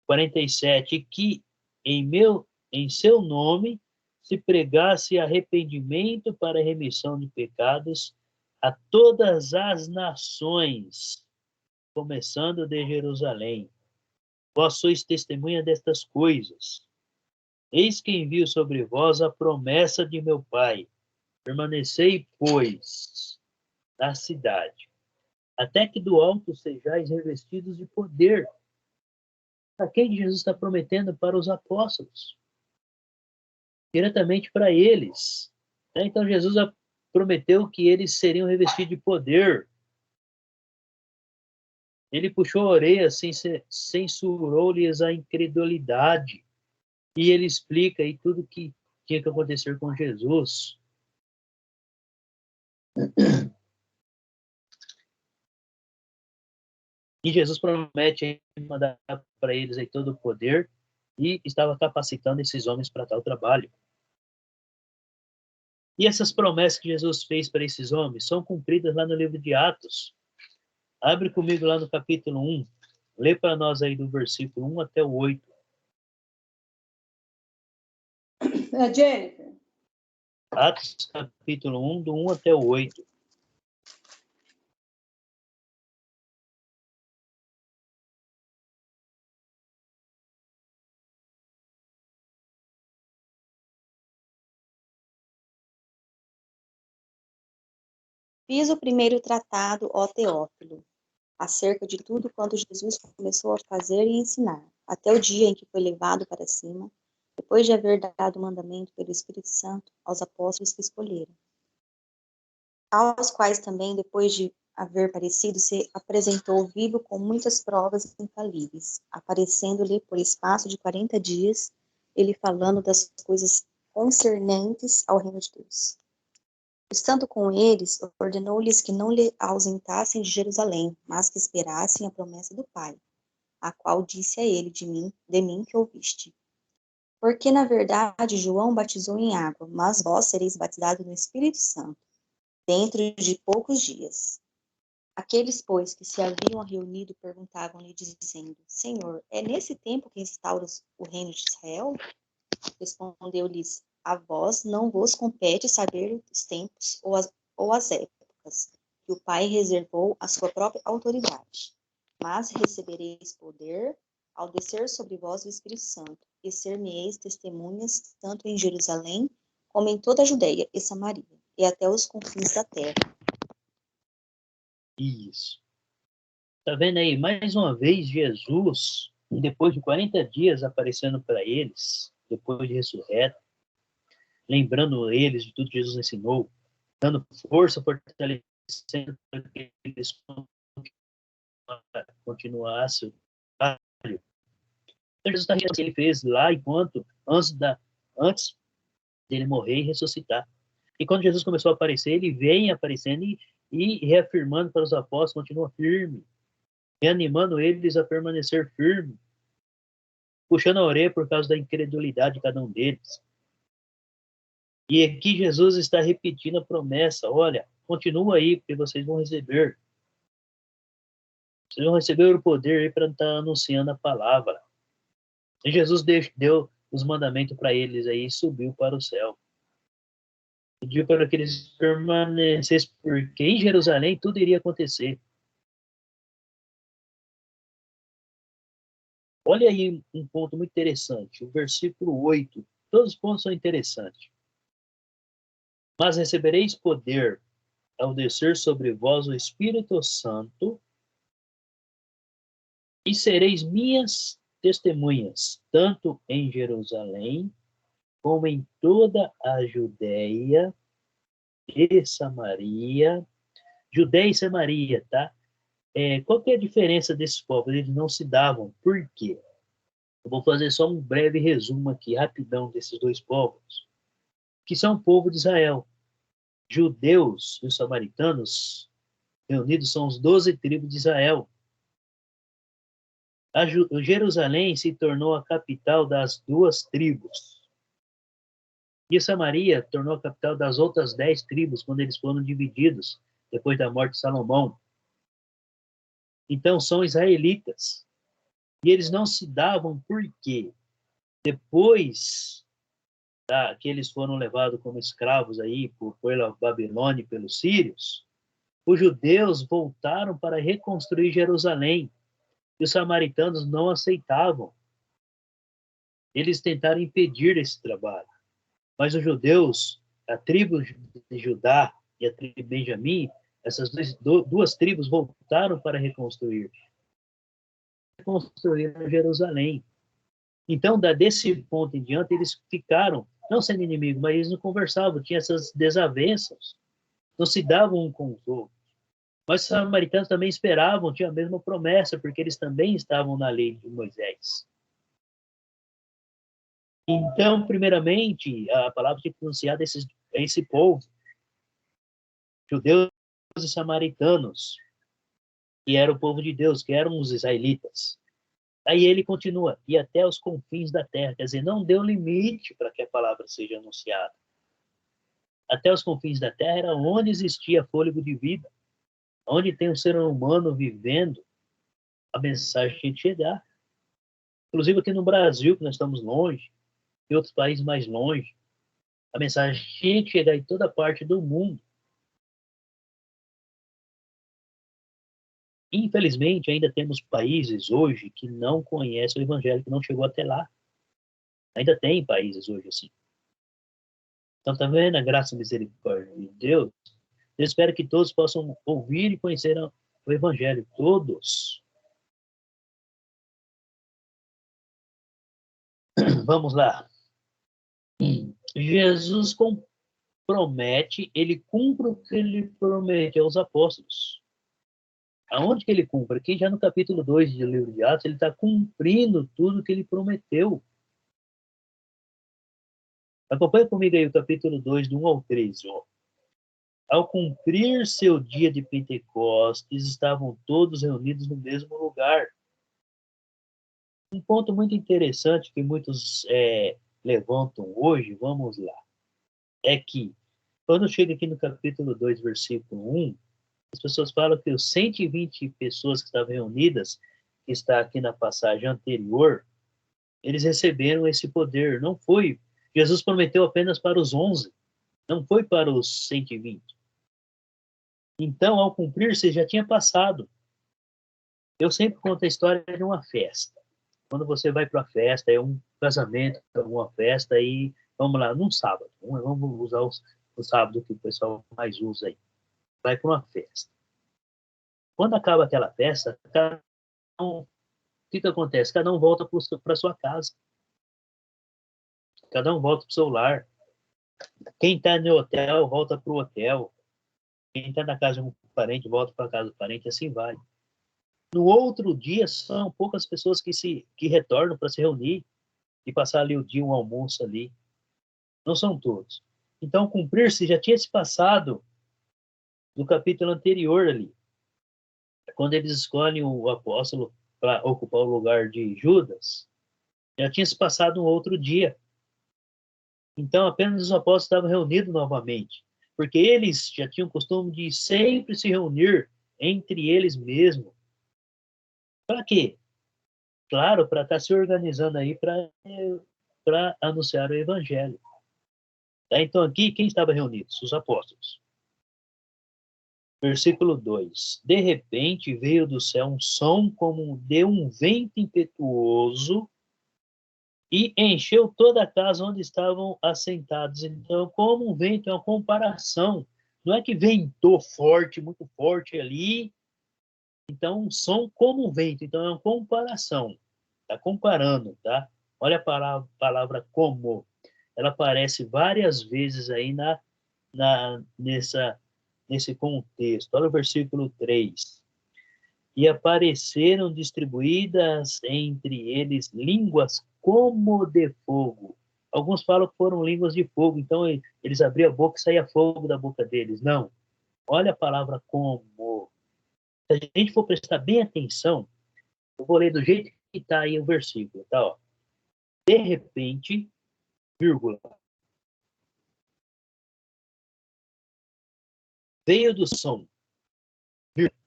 47, que em seu nome se pregasse arrependimento para a remissão de pecados a todas as nações, começando de Jerusalém. Vós sois testemunha destas coisas. Eis que envio sobre vós a promessa de meu Pai. Permanecei, pois, na cidade, até que do alto sejais revestidos de poder. Para quem Jesus está prometendo? Para os apóstolos. Diretamente para eles. Então Jesus prometeu que eles seriam revestidos de poder. Ele puxou a orelha, censurou-lhes a incredulidade. E ele explica aí tudo o que tinha que acontecer com Jesus. E Jesus promete mandar para eles aí todo o poder e estava capacitando esses homens para tal trabalho. E essas promessas que Jesus fez para esses homens são cumpridas lá no livro de Atos. Abre comigo lá no capítulo 1. Lê para nós aí do versículo 1 até o 8. Jennifer. Atos capítulo 1, do 1 até o 8. Fiz o primeiro tratado, ó Teófilo, acerca de tudo quanto Jesus começou a fazer e ensinar, até o dia em que foi levado para cima, depois de haver dado mandamento pelo Espírito Santo aos apóstolos que escolheram, aos quais também, depois de haver parecido, se apresentou vivo com muitas provas infalíveis, aparecendo-lhe por espaço de 40 dias, ele falando das coisas concernentes ao reino de Deus. Estando com eles, ordenou-lhes que não lhe ausentassem de Jerusalém, mas que esperassem a promessa do Pai, a qual disse a ele de mim que ouviste. Porque, na verdade, João batizou em água, mas vós sereis batizados no Espírito Santo, dentro de poucos dias. Aqueles, pois, que se haviam reunido, perguntavam-lhe, dizendo, Senhor, é nesse tempo que restauras o reino de Israel? Respondeu-lhes, a vós não vos compete saber os tempos ou as épocas que o Pai reservou à sua própria autoridade. Mas recebereis poder ao descer sobre vós o Espírito Santo, e ser-me-eis testemunhas tanto em Jerusalém como em toda a Judeia e Samaria, e até os confins da terra. Isso. Tá vendo aí? Mais uma vez, Jesus, depois de 40 dias aparecendo para eles, depois de ressurreto, lembrando eles de tudo que Jesus ensinou, dando força, fortalecendo para que eles continuassem o trabalho. Então, Jesus está o que ele fez lá antes dele morrer e ressuscitar. E quando Jesus começou a aparecer, ele vem aparecendo e reafirmando para os apóstolos, continua firme, reanimando eles a permanecer firme, puxando a orelha por causa da incredulidade de cada um deles. E aqui Jesus está repetindo a promessa, olha, continua aí, porque vocês vão receber. Vocês vão receber o poder aí para estar anunciando a palavra. E Jesus deu os mandamentos para eles aí e subiu para o céu. Pediu para que eles permanecessem, porque em Jerusalém tudo iria acontecer. Olha aí um ponto muito interessante, o versículo 8. Todos os pontos são interessantes. Mas recebereis poder ao descer sobre vós o Espírito Santo, e sereis minhas testemunhas, tanto em Jerusalém, como em toda a Judéia e Samaria. Judéia e Samaria, tá? Qual que é a diferença desses povos? Eles não se davam. Por quê? Eu vou fazer só um breve resumo aqui, rapidão, desses dois povos, que são o povo de Israel. Judeus e os samaritanos reunidos são os 12 tribos de Israel. Jerusalém se tornou a capital das duas tribos. E Samaria tornou a capital das outras 10 tribos, quando eles foram divididos, depois da morte de Salomão. Então, são israelitas. E eles não se davam porque, depois que eles foram levados como escravos aí pela Babilônia e pelos sírios, os judeus voltaram para reconstruir Jerusalém. E os samaritanos não aceitavam. Eles tentaram impedir esse trabalho. Mas os judeus, a tribo de Judá e a tribo de Benjamim, essas duas tribos voltaram para reconstruíram Jerusalém. Então, desse ponto em diante, eles ficaram, não sendo inimigos, mas eles não conversavam, tinham essas desavenças, não se davam um com os outros. Mas os samaritanos também esperavam, tinham a mesma promessa, porque eles também estavam na lei de Moisés. Então, primeiramente, a palavra tinha que anunciar a esse povo, judeus e samaritanos, que era o povo de Deus, que eram os israelitas. Aí ele continua, e até os confins da terra, quer dizer, não deu limite para que a palavra seja anunciada. Até os confins da terra era onde existia fôlego de vida, onde tem um ser humano vivendo, a mensagem tinha que chegar. Inclusive aqui no Brasil, que nós estamos longe, e outros países mais longe, A mensagem tinha que chegar em toda parte do mundo. Infelizmente, ainda temos países hoje que não conhecem o evangelho, que não chegou até lá. Ainda tem países hoje assim. Então, tá vendo a graça e misericórdia de Deus? Eu espero que todos possam ouvir e conhecer o evangelho. Todos. Vamos lá. Jesus promete, ele cumpre o que ele prometeu aos apóstolos. Aonde que ele cumpre? Aqui já no capítulo 2 do livro de Atos, ele está cumprindo tudo que ele prometeu. Acompanhe comigo aí o capítulo 2, do 1 ao 13. Ó. Ao cumprir seu dia de Pentecostes, estavam todos reunidos no mesmo lugar. Um ponto muito interessante que muitos levantam hoje, vamos lá, é que quando chega aqui no capítulo 2, versículo 1, as pessoas falam que os 120 pessoas que estavam reunidas, que está aqui na passagem anterior, eles receberam esse poder. Não foi. Jesus prometeu apenas para os 11, não foi para os 120. Então, ao cumprir-se, já tinha passado. Eu sempre conto a história de uma festa. Quando você vai para uma festa, é um casamento, alguma festa, e vamos lá, num sábado. Vamos usar o sábado que o pessoal mais usa aí. Vai para uma festa. Quando acaba aquela festa, o que acontece? Cada um volta para sua casa. Cada um volta para o seu lar. Quem está no hotel, volta para o hotel. Quem está na casa de um parente, volta para a casa do parente, assim vai. No outro dia, são poucas pessoas que retornam para se reunir e passar ali o dia, um almoço ali. Não são todos. Então, cumprir-se já tinha se passado no capítulo anterior ali. Quando eles escolhem o apóstolo para ocupar o lugar de Judas, já tinha se passado um outro dia. Então, apenas os apóstolos estavam reunidos novamente, porque eles já tinham o costume de sempre se reunir entre eles mesmos. Para quê? Claro, para estar se organizando aí para anunciar o evangelho. Tá? Então, aqui, quem estava reunido? Os apóstolos. Versículo 2. De repente veio do céu um som como de um vento impetuoso e encheu toda a casa onde estavam assentados. Então, como um vento, é uma comparação. Não é que ventou forte, muito forte ali. Então, um som como um vento. Então, é uma comparação. Está comparando, tá? Olha a palavra como. Ela aparece várias vezes aí nesse contexto. Olha o versículo 3. E apareceram distribuídas entre eles línguas como de fogo. Alguns falam que foram línguas de fogo, então eles abriam a boca e saía fogo da boca deles. Não. Olha a palavra como. Se a gente for prestar bem atenção, eu vou ler do jeito que está aí o versículo. Tá, ó. De repente, vírgula, veio do som, vírgula,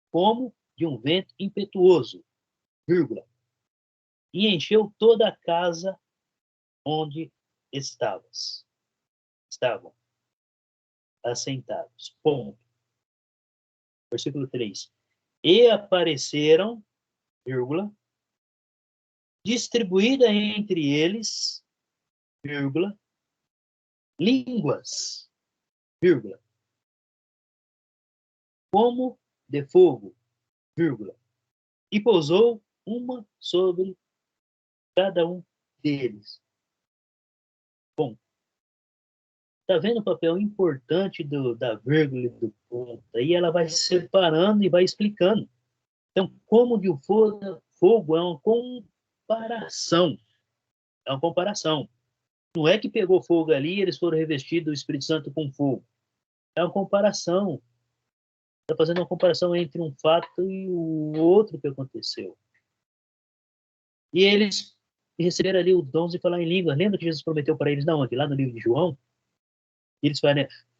como de um vento impetuoso, vírgula, e encheu toda a casa onde estavam assentados. Ponto. Versículo 3. E apareceram, vírgula, distribuída entre eles, vírgula, línguas, vírgula, como de fogo, vírgula, e pousou uma sobre cada um deles. Bom, tá vendo o papel importante da vírgula e do ponto? Aí ela vai se separando e vai explicando. Então, como de um fogo é uma comparação. É uma comparação. Não é que pegou fogo ali e eles foram revestidos do Espírito Santo com fogo. É uma comparação. Está fazendo uma comparação entre um fato e o outro que aconteceu. E eles receberam ali o dom de falar em língua. Lembra que Jesus prometeu para eles? Não, aqui lá no livro de João, eles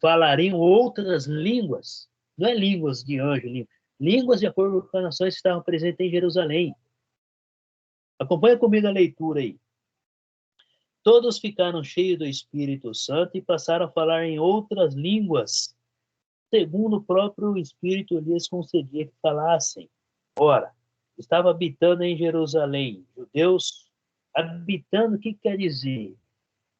falariam outras línguas. Não é línguas de anjo, línguas de acordo com as nações que estavam presentes em Jerusalém. Acompanha comigo a leitura aí. todos ficaram cheios do Espírito Santo e passaram a falar em outras línguas, segundo o próprio Espírito lhes concedia que falassem. Ora, estava habitando em Jerusalém judeus. Habitando, o que quer dizer?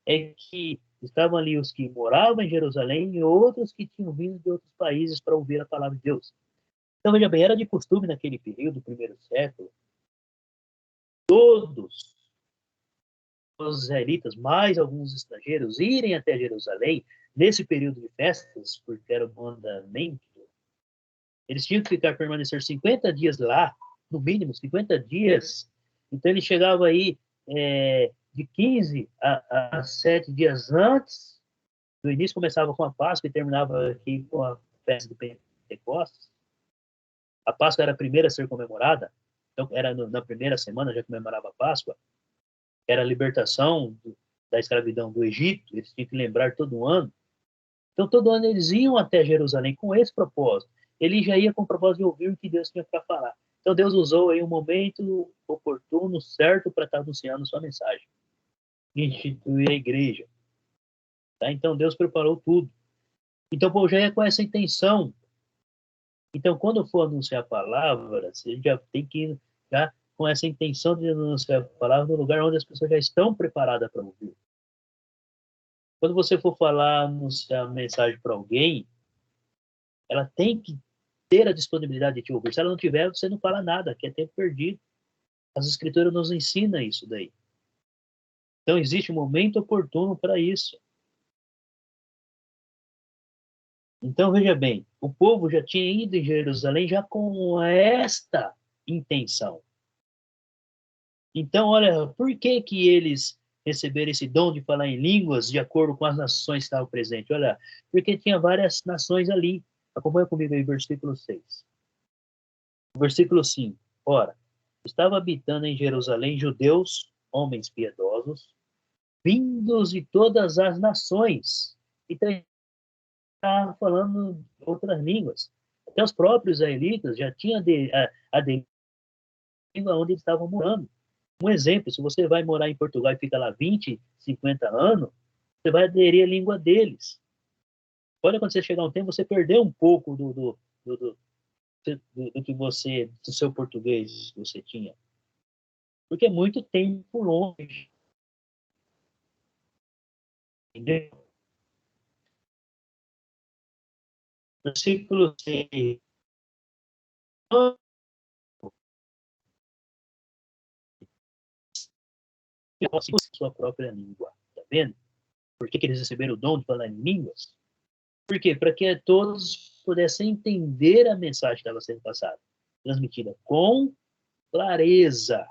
É que estavam ali os que moravam em Jerusalém e outros que tinham vindo de outros países para ouvir a palavra de Deus. Então, veja bem, era de costume naquele período, primeiro século, todos os israelitas, mais alguns estrangeiros, irem até Jerusalém nesse período de festas, porque era o mandamento. Eles tinham que permanecer 50 dias lá, no mínimo 50 dias. Então, ele chegava aí de 15 a 7 dias antes. No início começava com a Páscoa e terminava aqui com a festa do Pentecostes. A Páscoa era a primeira a ser comemorada, então era na primeira semana já comemorava a Páscoa. Era a libertação da escravidão do Egito, eles tinham que lembrar todo ano. Então, todo ano eles iam até Jerusalém com esse propósito. Ele já ia com o propósito de ouvir o que Deus tinha para falar. Então, Deus usou aí um momento oportuno, certo, para estar anunciando sua mensagem. Instituir a igreja. Tá? Então, Deus preparou tudo. Então, o povo já ia com essa intenção. Então, quando for anunciar a palavra, você já tem que ir já com essa intenção de anunciar a palavra no lugar onde as pessoas já estão preparadas para ouvir. Quando você for falar, anunciar a mensagem para alguém, ela tem que ter a disponibilidade de te ouvir. Se ela não tiver, você não fala nada, que é tempo perdido. As escrituras nos ensinam isso daí. Então, existe um momento oportuno para isso. Então, veja bem, o povo já tinha ido em Jerusalém já com esta intenção. Então, olha, por que que eles receberam esse dom de falar em línguas de acordo com as nações que estavam presentes? Olha, porque tinha várias nações ali. Acompanha comigo aí, versículo 6. Versículo 5. Ora, estava habitando em Jerusalém judeus, homens piedosos, vindos de todas as nações. Então, está falando outras línguas. Até os próprios israelitas já tinham aderido onde eles estavam morando. Um exemplo, se você vai morar em Portugal e fica lá 20, 50 anos, você vai aderir à língua deles. Olha, quando você chegar um tempo, você perdeu um pouco do que você, do seu português que você tinha. Porque é muito tempo longe. Entendeu? Versículo 6. Sua própria língua. Tá vendo? Por que eles receberam o dom de falar em línguas? Por quê? Para que todos pudessem entender a mensagem que estava sendo passada, transmitida com clareza,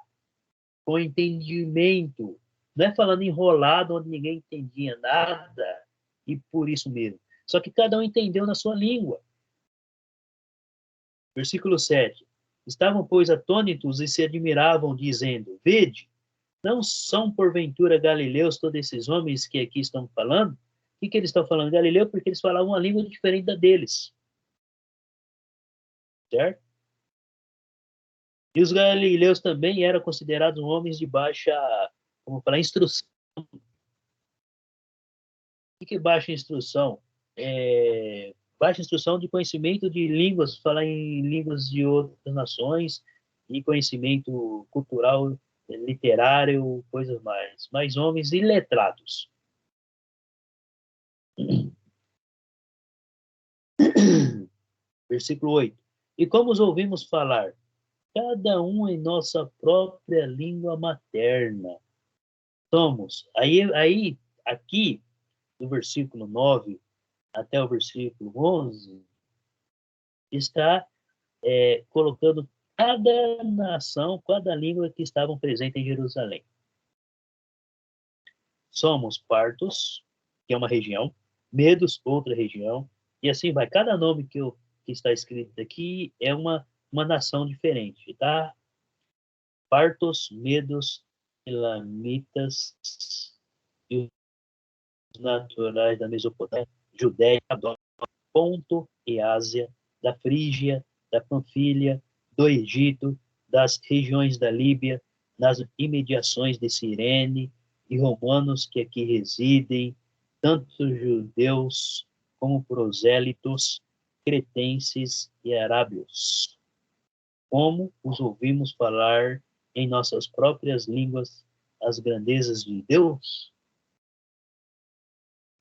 com entendimento. Não é falando enrolado, onde ninguém entendia nada, e por isso mesmo. Só que cada um entendeu na sua língua. Versículo 7. Estavam, pois, atônitos e se admiravam, dizendo: Vede, não são porventura galileus todos esses homens que aqui estão falando? O que eles estão falando? Galileu, porque eles falavam uma língua diferente da deles. Certo? E os galileus também eram considerados homens de baixa, como falar, instrução. O que é baixa instrução? Baixa instrução de conhecimento de línguas, falar em línguas de outras nações, e conhecimento cultural, literário, coisas mais. Mais homens iletrados. Versículo 8. E como os ouvimos falar? Cada um em nossa própria língua materna. Somos. Aqui, do versículo 9 até o versículo 11, está colocando cada nação, cada língua que estavam presentes em Jerusalém. Somos partos, que é uma região, medos, outra região, e assim vai. Cada nome que está escrito aqui é uma nação diferente, tá? Partos, medos, elamitas, e os naturais da Mesopotâmia, Judéia, Ponto e Ásia, da Frígia, da Panfilha, do Egito, das regiões da Líbia, nas imediações de Cirene, e romanos que aqui residem, tanto judeus como prosélitos, cretenses e arábios, como os ouvimos falar em nossas próprias línguas as grandezas de Deus?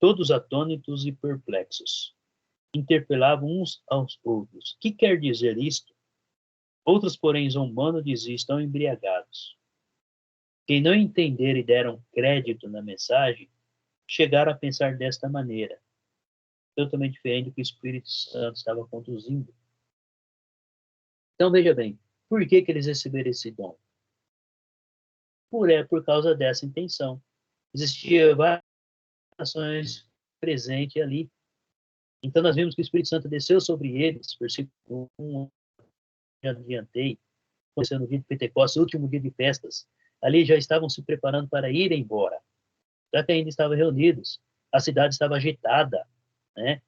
Todos atônitos e perplexos, interpelavam uns aos outros. Que quer dizer isto? Outros, porém, zombando, diziam: estão embriagados. Quem não entenderam e deram crédito na mensagem, chegaram a pensar desta maneira, totalmente diferente do que o Espírito Santo estava conduzindo. Então, veja bem, por que eles receberam esse dom? Por causa dessa intenção. Existia várias ações presentes ali. Então, nós vimos que o Espírito Santo desceu sobre eles, versículo 1, já adiantei, aconteceu no dia de Pentecostes, último dia de festas. Ali já estavam se preparando para ir embora. Já que ainda estavam reunidos, a cidade estava agitada, né?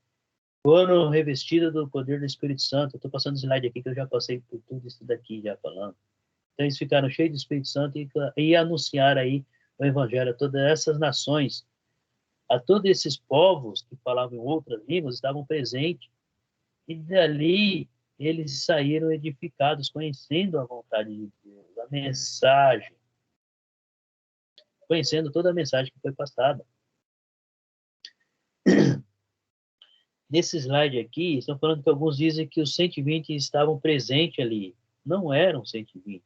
Foram revestidos do poder do Espírito Santo. Estou passando o slide aqui que eu já passei por tudo isso daqui já falando. Então eles ficaram cheios do Espírito Santo e anunciaram aí o Evangelho a todas essas nações, a todos esses povos que falavam outras línguas estavam presentes. E dali eles saíram edificados, conhecendo a vontade de Deus, a mensagem, conhecendo toda a mensagem que foi passada. Nesse slide aqui, estão falando que alguns dizem que os 120 estavam presentes ali. Não eram 120.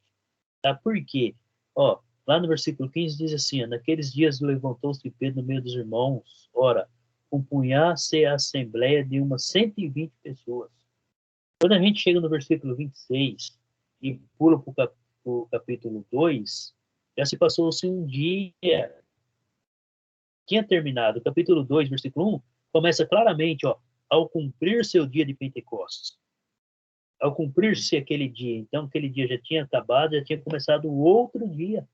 Tá? Por quê? Ó, lá no versículo 15 diz assim: naqueles dias levantou-se Pedro no meio dos irmãos. Ora, compunha-se a assembleia de umas 120 pessoas. Quando a gente chega no versículo 26 e pula para o capítulo 2, já se passou-se um dia. Tinha terminado. O capítulo 2, versículo 1, começa claramente, ó, ao cumprir-se o dia de Pentecostes. Ao cumprir-se aquele dia. Então, aquele dia já tinha acabado, já tinha começado o outro dia,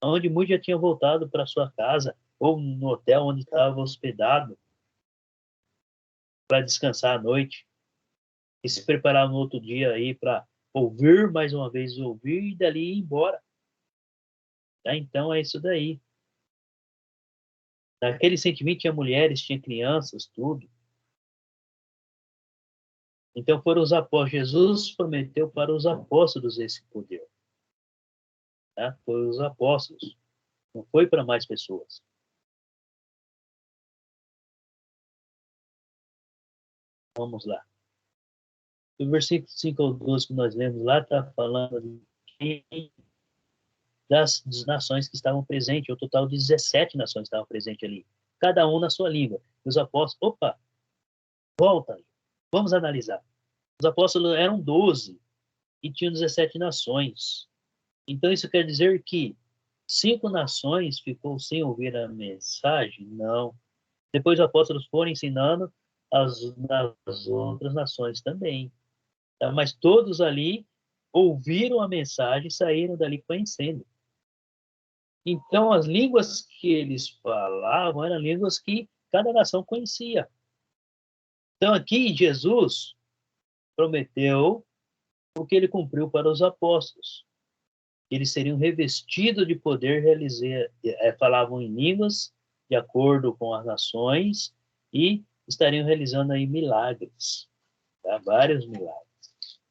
onde muitos já tinham voltado para sua casa, ou no hotel onde estava hospedado, para descansar à noite, e se preparar no outro dia aí para ouvir, mais uma vez ouvir, e dali ir embora. Tá? Então, é isso daí. Naquele 120 tinha mulheres, tinha crianças, tudo. Então foram os apóstolos. Jesus prometeu para os apóstolos esse poder. Tá? Foi os apóstolos. Não foi para mais pessoas. Vamos lá. O versículo 5 ao 12 que nós lemos lá está falando das nações que estavam presentes. O total de 17 nações estavam presentes ali. Cada um na sua língua. E os apóstolos, opa, volta. Vamos analisar. Os apóstolos eram 12 e tinham 17 nações. Então isso quer dizer que 5 nações ficou sem ouvir a mensagem? Não. Depois os apóstolos foram ensinando as outras nações também. Tá? Mas todos ali ouviram a mensagem e saíram dali conhecendo. Então as línguas que eles falavam eram línguas que cada nação conhecia. Então aqui Jesus prometeu o que ele cumpriu para os apóstolos. Eles seriam revestidos de poder, falavam em línguas de acordo com as nações e estariam realizando aí milagres, tá? Vários milagres.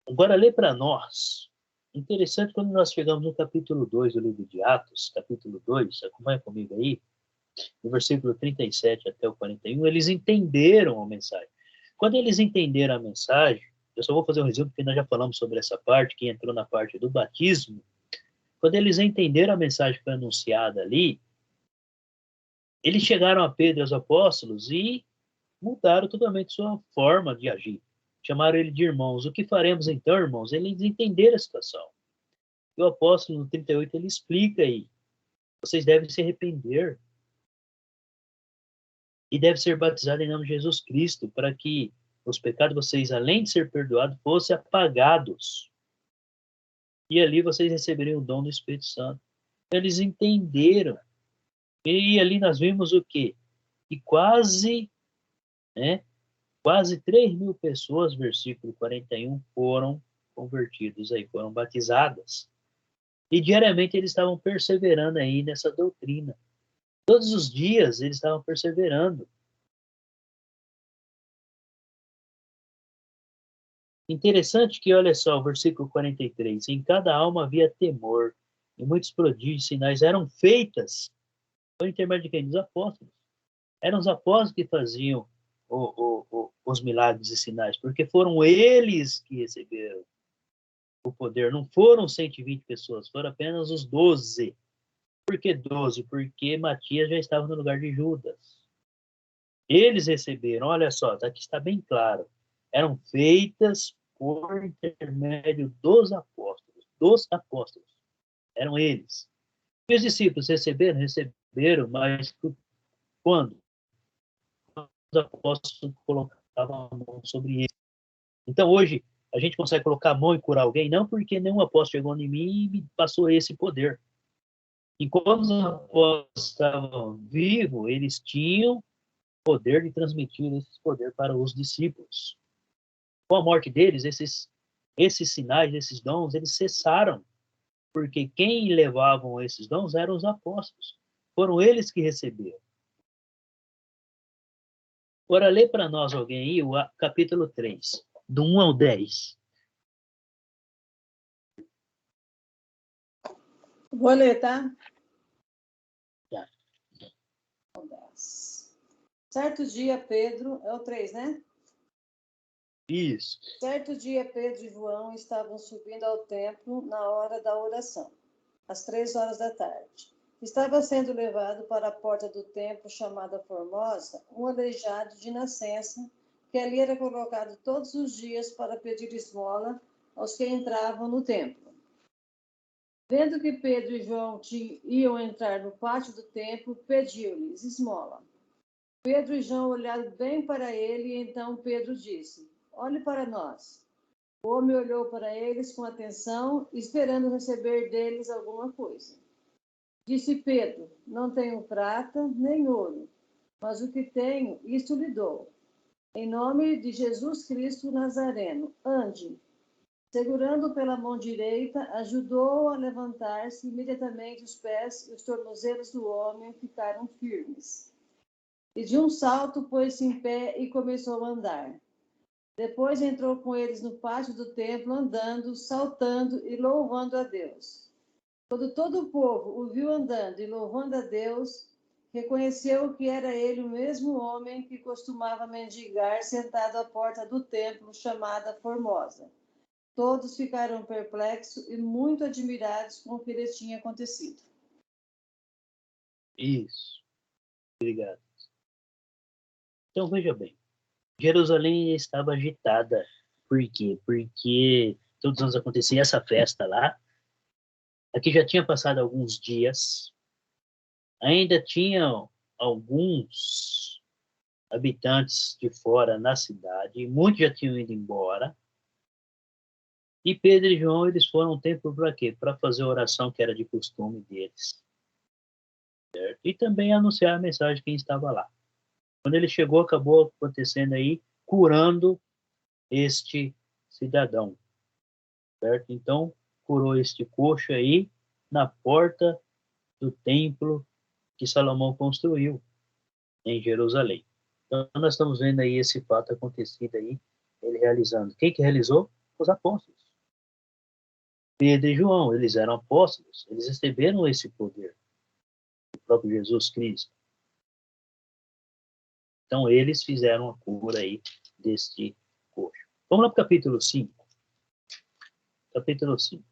Agora, lê para nós. Interessante, quando nós chegamos no capítulo 2 do livro de Atos, capítulo 2, acompanha comigo aí, no versículo 37 até o 41, eles entenderam a mensagem. Quando eles entenderam a mensagem, eu só vou fazer um resumo, porque nós já falamos sobre essa parte, que entrou na parte do batismo. Quando eles entenderam a mensagem que foi anunciada ali, eles chegaram a Pedro e aos apóstolos e mudaram totalmente sua forma de agir. Chamaram ele de irmãos. O que faremos então, irmãos? Eles entenderam a situação. E o apóstolo, no 38, ele explica aí. Vocês devem se arrepender e devem ser batizados em nome de Jesus Cristo, para que os pecados de vocês, além de ser perdoados, fossem apagados. E ali vocês receberiam o dom do Espírito Santo. Eles entenderam. E ali nós vimos o quê? Que quase, né, Quase 3.000 pessoas, versículo 41, foram convertidos aí, foram batizadas. E diariamente eles estavam perseverando aí nessa doutrina. Todos os dias eles estavam perseverando. Interessante que, olha só, o versículo 43, em cada alma havia temor, e muitos prodígios e sinais eram feitas por intermédio de quem? Dos apóstolos. Eram os apóstolos que faziam os milagres e sinais, porque foram eles que receberam o poder. Não foram 120 pessoas, foram apenas os 12. Por que 12? Porque Matias já estava no lugar de Judas. Eles receberam, olha só, aqui está bem claro, eram feitas por intermédio dos apóstolos, eram eles. E os discípulos receberam? Receberam, mas quando? Os apóstolos colocavam a mão sobre eles. Então, hoje, a gente consegue colocar a mão e curar alguém, não porque nenhum apóstolo chegou em mim e me passou esse poder. Enquanto os apóstolos estavam vivos, eles tinham poder de transmitir esse poder para os discípulos. Com a morte deles, esses sinais, esses dons, eles cessaram, porque quem levavam esses dons eram os apóstolos. Foram eles que receberam. Agora, lê para nós alguém aí o capítulo 3, do 1 ao 10. Vou ler, tá? Tá. Certo dia, Pedro, é o 3, né? Isso. Certo dia, Pedro e João estavam subindo ao templo na hora da oração, às 3 horas da tarde. Estava sendo levado para a porta do templo, chamada Formosa, um aleijado de nascença, que ali era colocado todos os dias para pedir esmola aos que entravam no templo. Vendo que Pedro e João iam entrar no pátio do templo, pediu-lhes esmola. Pedro e João olharam bem para ele, e então Pedro disse: olhe para nós. O homem olhou para eles com atenção, esperando receber deles alguma coisa. Disse Pedro: não tenho prata nem ouro, mas o que tenho, isto lhe dou. Em nome de Jesus Cristo Nazareno, ande. Segurando pela mão direita, ajudou-o a levantar-se. Imediatamente os pés e os tornozelos do homem ficaram firmes. E de um salto pôs-se em pé e começou a andar. Depois entrou com eles no pátio do templo, andando, saltando e louvando a Deus. Quando todo o povo o viu andando e louvando a Deus, reconheceu que era ele o mesmo homem que costumava mendigar sentado à porta do templo, chamada Formosa. Todos ficaram perplexos e muito admirados com o que lhes tinha acontecido. Isso. Obrigado. Então, veja bem. Jerusalém estava agitada. Por quê? Porque todos os anos acontecia essa festa lá. Aqui já tinha passado alguns dias. Ainda tinham alguns habitantes de fora na cidade. Muitos já tinham ido embora. E Pedro e João, eles foram ao templo para quê? Para fazer a oração que era de costume deles. Certo? E também anunciar a mensagem de quem estava lá. Quando ele chegou, acabou acontecendo aí, curando este cidadão. Certo? Então, curou este coxo aí na porta do templo que Salomão construiu em Jerusalém. Então, nós estamos vendo aí esse fato acontecido aí, ele realizando. Quem que realizou? Os apóstolos. Pedro e João, eles eram apóstolos, eles receberam esse poder do próprio Jesus Cristo. Então, eles fizeram a cura aí deste coxo. Vamos lá para o capítulo 5. Capítulo 5.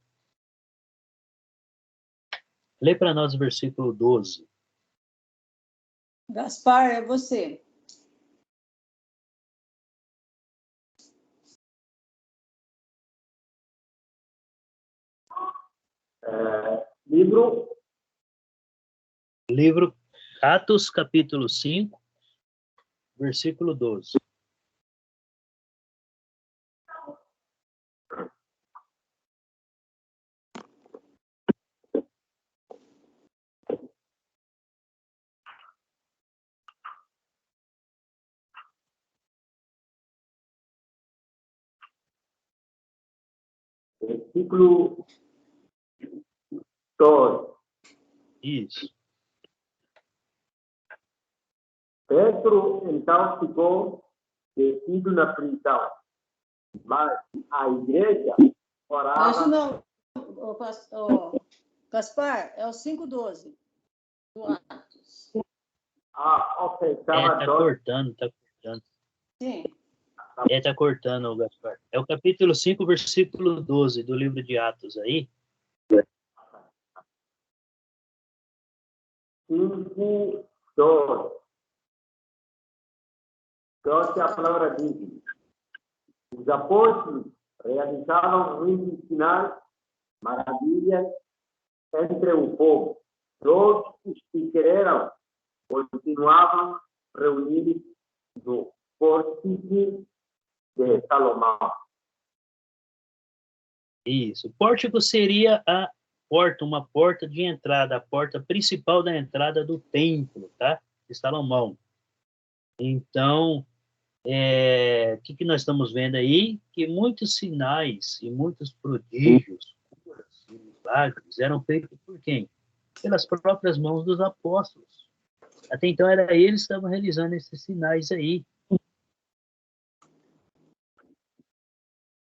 Lê para nós o versículo 12. Gaspar, é você. Livro Livro Atos, capítulo 5, versículo 12. versículo 2. Isso. Pedro, então, ficou detido na prisão, mas a igreja Não, isso orava. não, Gaspar, é o 5:12 do Atos. Ok, Tá estava cortando. Sim. Tá cortando, Gaspar. É o capítulo 5, versículo 12 do livro de Atos aí. 5, 2. Então, a palavra diz: os apóstolos realizavam muitos sinais, maravilhas entre o povo. Todos os que creram continuavam reunidos no pórtico de Salomão. Isso. Pórtico seria a porta, uma porta de entrada, a porta principal da entrada do templo, tá? De Salomão. Então, o que nós estamos vendo aí? Que muitos sinais e muitos prodígios, curas e milagres eram feitos por quem? Pelas próprias mãos dos apóstolos. Até então, era eles que estavam realizando esses sinais aí.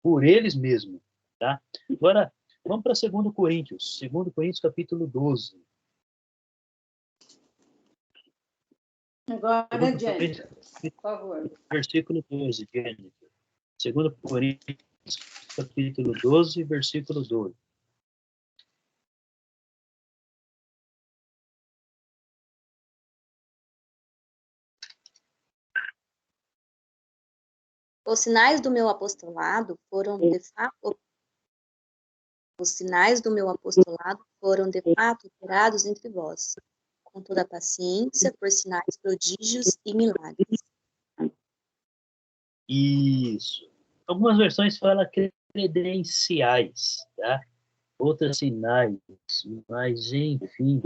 Por eles mesmos, tá? Agora, vamos para 2 Coríntios. 2 Coríntios, capítulo 12. Agora, 2 Jennifer, Coríntios, por favor. versículo 12, Jennifer. 2 Coríntios, capítulo 12, versículo 12. Os sinais do meu apostolado foram de fato operados entre vós, com toda a paciência, por sinais, prodígios e milagres. Isso. Algumas versões falam credenciais, tá? Outras sinais, mas enfim,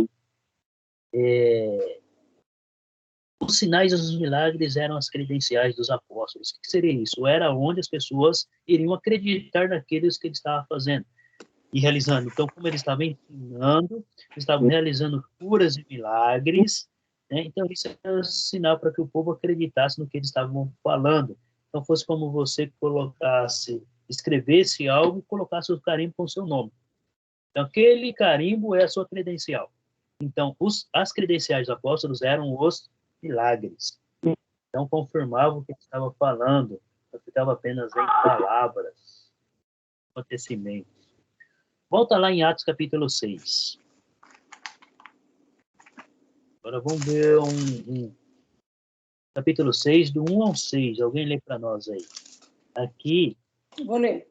os sinais e os milagres eram as credenciais dos apóstolos. O que seria isso? Era onde as pessoas iriam acreditar naqueles que ele estava fazendo e realizando. Então, como ele estava ensinando, estavam realizando curas e milagres, né? Então isso era sinal para que o povo acreditasse no que eles estavam falando. Então, fosse como você escrevesse algo e colocasse o carimbo com o seu nome. Então, aquele carimbo é a sua credencial. Então, as credenciais dos apóstolos eram os milagres. Então, confirmavam o que ele estava falando, não ficava apenas em palavras, acontecimentos. Volta lá em Atos capítulo 6. Agora vamos ver capítulo 6, do 1 ao 6. Alguém lê para nós aí. Aqui. Vou ler.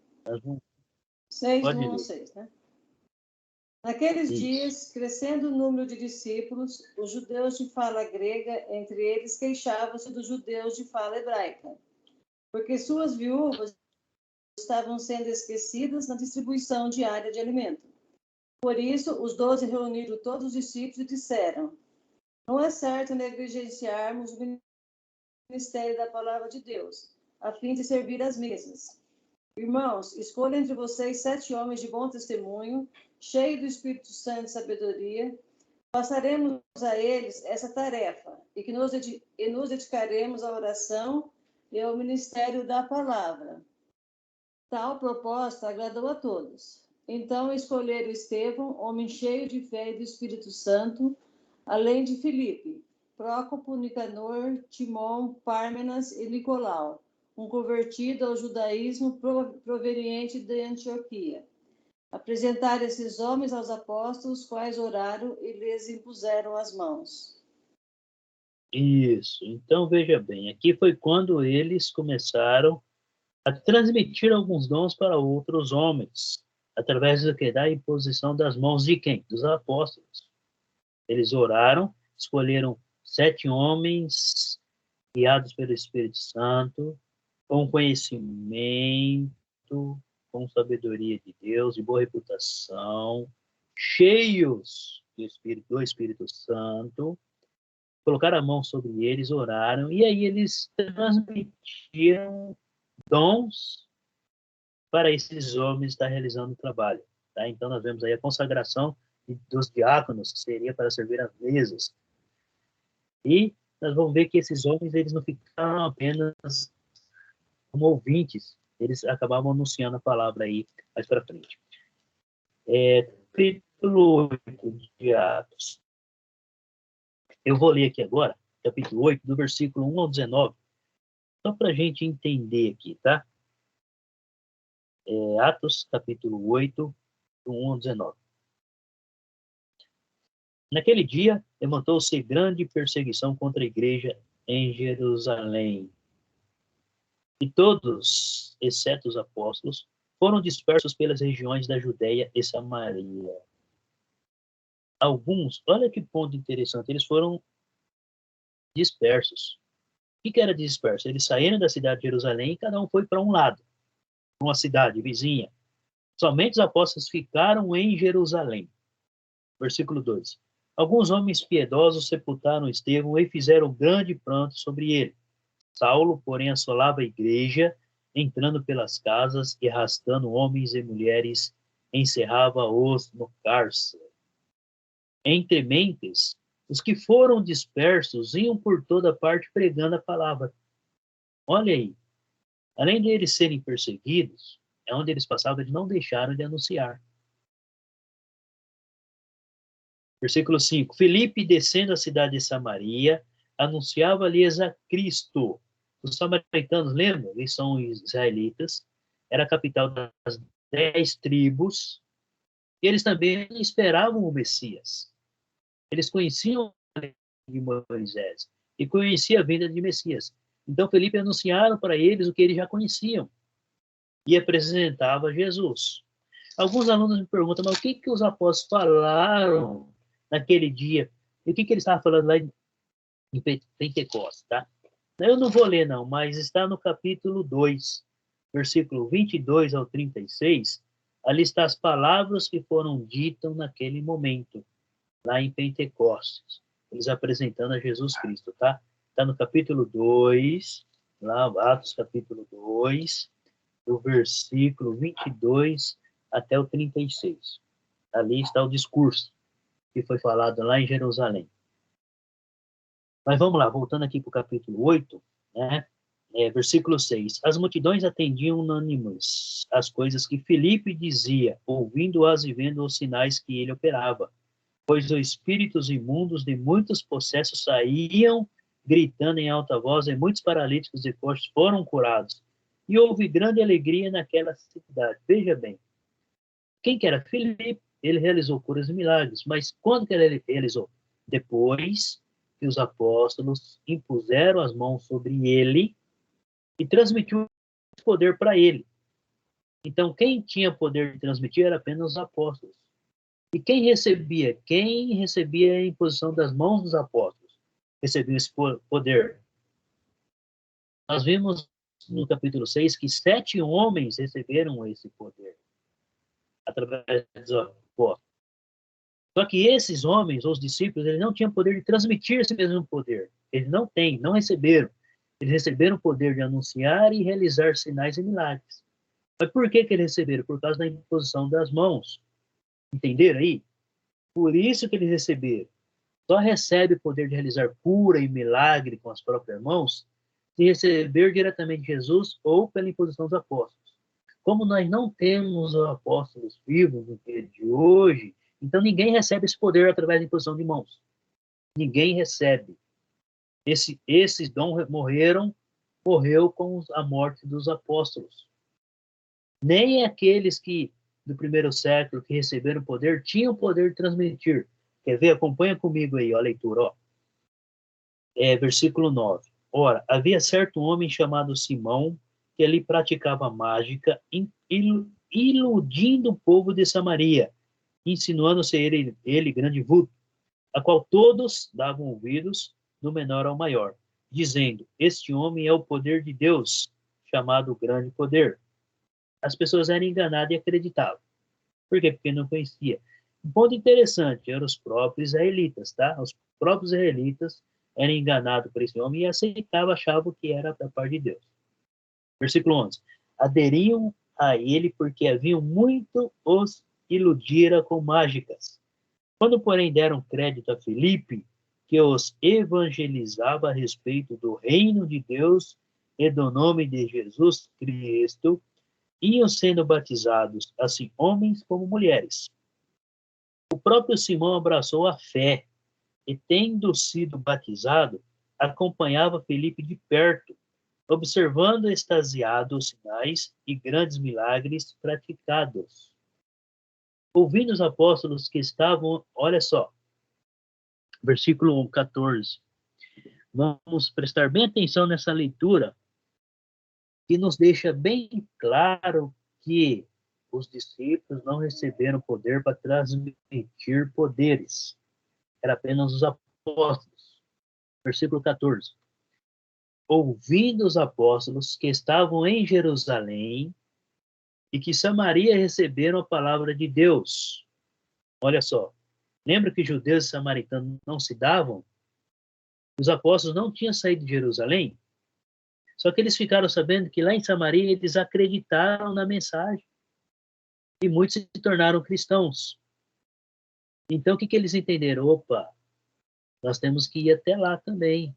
6, do 1 ao ler. 6, né? Naqueles Isso. dias, crescendo o número de discípulos, os judeus de fala grega, entre eles, queixavam-se dos judeus de fala hebraica, porque suas viúvas estavam sendo esquecidas na distribuição diária de alimento. Por isso, os 12 reuniram todos os discípulos e disseram: não é certo negligenciarmos o ministério da palavra de Deus, a fim de servir às mesas. Irmãos, escolha entre vocês 7 homens de bom testemunho, cheios do Espírito Santo e sabedoria. Passaremos a eles essa tarefa e nos dedicaremos à oração e ao ministério da palavra. Tal proposta agradou a todos. Então escolheram Estevão, homem cheio de fé e do Espírito Santo, além de Filipe, Prócopo, Nicanor, Timon, Pármenas e Nicolau, um convertido ao judaísmo proveniente de Antioquia. Apresentaram esses homens aos apóstolos, quais oraram e lhes impuseram as mãos. Isso. Então, veja bem, aqui foi quando eles começaram a transmitir alguns dons para outros homens, através da imposição das mãos de quem? Dos apóstolos. Eles oraram, escolheram 7 homens guiados pelo Espírito Santo, com conhecimento, com sabedoria de Deus, de boa reputação, cheios do Espírito Santo, colocaram a mão sobre eles, oraram, e aí eles transmitiram dons para esses homens estar realizando o trabalho. Tá? Então, nós vemos aí a consagração dos diáconos, que seria para servir as mesas. E nós vamos ver que esses homens, eles não ficaram apenas como ouvintes, eles acabavam anunciando a palavra aí mais para frente. Capítulo 8 de Atos. Eu vou ler aqui agora, capítulo 8, do versículo 1 ao 19, só para a gente entender aqui, tá? Atos, capítulo 8, do 1 ao 19. Naquele dia, levantou-se grande perseguição contra a igreja em Jerusalém. E todos, exceto os apóstolos, foram dispersos pelas regiões da Judéia e Samaria. Alguns, olha que ponto interessante, eles foram dispersos. O que era disperso? Eles saíram da cidade de Jerusalém e cada um foi para um lado, uma cidade vizinha. Somente os apóstolos ficaram em Jerusalém. Versículo 2. Alguns homens piedosos sepultaram Estevão e fizeram grande pranto sobre ele. Saulo, porém, assolava a igreja, entrando pelas casas e arrastando homens e mulheres, encerrava-os no cárcere. Entre mentes, os que foram dispersos iam por toda parte pregando a palavra. Olha aí, além de eles serem perseguidos, é onde eles passavam, eles não deixaram de anunciar. Versículo 5. Filipe, descendo a cidade de Samaria, anunciava-lhes a Cristo. Os samaritanos, lembram? Eles são israelitas. Era a capital das 10 tribos. E eles também esperavam o Messias. Eles conheciam a lei de Moisés e conheciam a vinda de Messias. Então, Filipe anunciaram para eles o que eles já conheciam e apresentava Jesus. Alguns alunos me perguntam, mas o que os apóstolos falaram naquele dia? E o que eles estavam falando lá em Pentecostes, tá? Eu não vou ler, não, mas está no capítulo 2, versículo 22 ao 36, ali está as palavras que foram ditas naquele momento, lá em Pentecostes, eles apresentando a Jesus Cristo, tá? Está no capítulo 2, lá, Atos capítulo 2, do versículo 22 até o 36. Ali está o discurso que foi falado lá em Jerusalém. Mas vamos lá, voltando aqui para o capítulo 8, né? Versículo 6. As multidões atendiam unânimes as coisas que Filipe dizia, ouvindo-as e vendo os sinais que ele operava. Pois os espíritos imundos de muitos possessos saíam, gritando em alta voz, e muitos paralíticos e coxos foram curados. E houve grande alegria naquela cidade. Veja bem, quem que era Filipe? Ele realizou curas e milagres. Mas quando que ele realizou? Depois que os apóstolos impuseram as mãos sobre ele e transmitiu poder para ele. Então, quem tinha poder de transmitir era apenas os apóstolos. E quem recebia? Quem recebia a imposição das mãos dos apóstolos? Recebia esse poder. Nós vimos no capítulo 6 que 7 homens receberam esse poder através dos apóstolos. Só que esses homens, os discípulos, eles não tinham poder de transmitir esse mesmo poder. Eles não têm, não receberam. Eles receberam o poder de anunciar e realizar sinais e milagres. Mas por que eles receberam? Por causa da imposição das mãos. Entenderam aí? Por isso que eles receberam. Só recebe o poder de realizar cura e milagre com as próprias mãos se receber diretamente Jesus ou pela imposição dos apóstolos. Como nós não temos os apóstolos vivos no dia de hoje, então ninguém recebe esse poder através da imposição de mãos. Ninguém recebe. Esses dons morreu com a morte dos apóstolos. Nem aqueles que do primeiro século que receberam poder tinham o poder de transmitir. Quer ver? Acompanha comigo aí, ó, a leitura, ó. Versículo 9. Ora, havia certo homem chamado Simão, que ali praticava mágica, iludindo o povo de Samaria, insinuando ser ele grande vulto, a qual todos davam ouvidos, do menor ao maior, dizendo, este homem é o poder de Deus, chamado grande poder. As pessoas eram enganadas e acreditavam. Por quê? Porque não conhecia. Um ponto interessante, eram os próprios israelitas, tá? Os próprios israelitas eram enganados por esse homem e aceitavam, achavam que era da parte de Deus. Versículo 11. Aderiam a ele, porque haviam muito os iludira com mágicas. Quando, porém, deram crédito a Filipe, que os evangelizava a respeito do reino de Deus e do nome de Jesus Cristo, iam sendo batizados, assim homens como mulheres. O próprio Simão abraçou a fé e, tendo sido batizado, acompanhava Filipe de perto, observando extasiados sinais e grandes milagres praticados. Ouvindo os apóstolos que estavam, olha só, versículo 14. Vamos prestar bem atenção nessa leitura, que nos deixa bem claro que os discípulos não receberam poder para transmitir poderes. Era apenas os apóstolos. Versículo 14. Ouvindo os apóstolos que estavam em Jerusalém e que Samaria receberam a palavra de Deus. Olha só, lembra que judeus e samaritanos não se davam? Os apóstolos não tinham saído de Jerusalém? Só que eles ficaram sabendo que lá em Samaria eles acreditaram na mensagem. E muitos se tornaram cristãos. Então o que eles entenderam? Opa, nós temos que ir até lá também.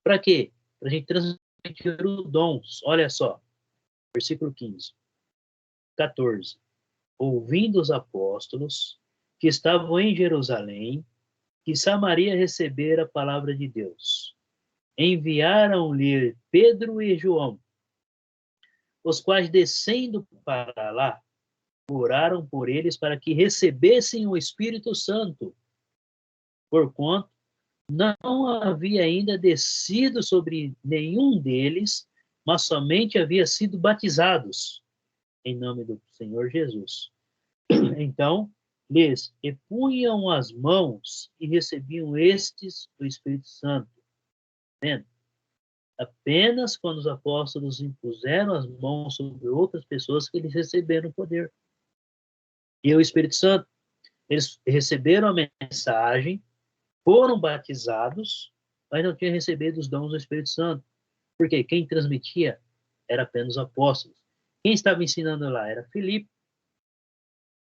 Para quê? Para a gente transmitir os dons. Olha só, versículo 15. 14. Ouvindo os apóstolos que estavam em Jerusalém, que Samaria recebera a palavra de Deus, enviaram-lhe Pedro e João, os quais, descendo para lá, oraram por eles para que recebessem o Espírito Santo, porquanto não havia ainda descido sobre nenhum deles, mas somente havia sido batizados em nome do Senhor Jesus. Então, lhes punham as mãos e recebiam estes o Espírito Santo. Vendo? Apenas quando os apóstolos impuseram as mãos sobre outras pessoas que eles receberam o poder. E o Espírito Santo, eles receberam a mensagem, foram batizados, mas não tinham recebido os dons do Espírito Santo. Porque quem transmitia era apenas os apóstolos. Quem estava ensinando lá era Filipe.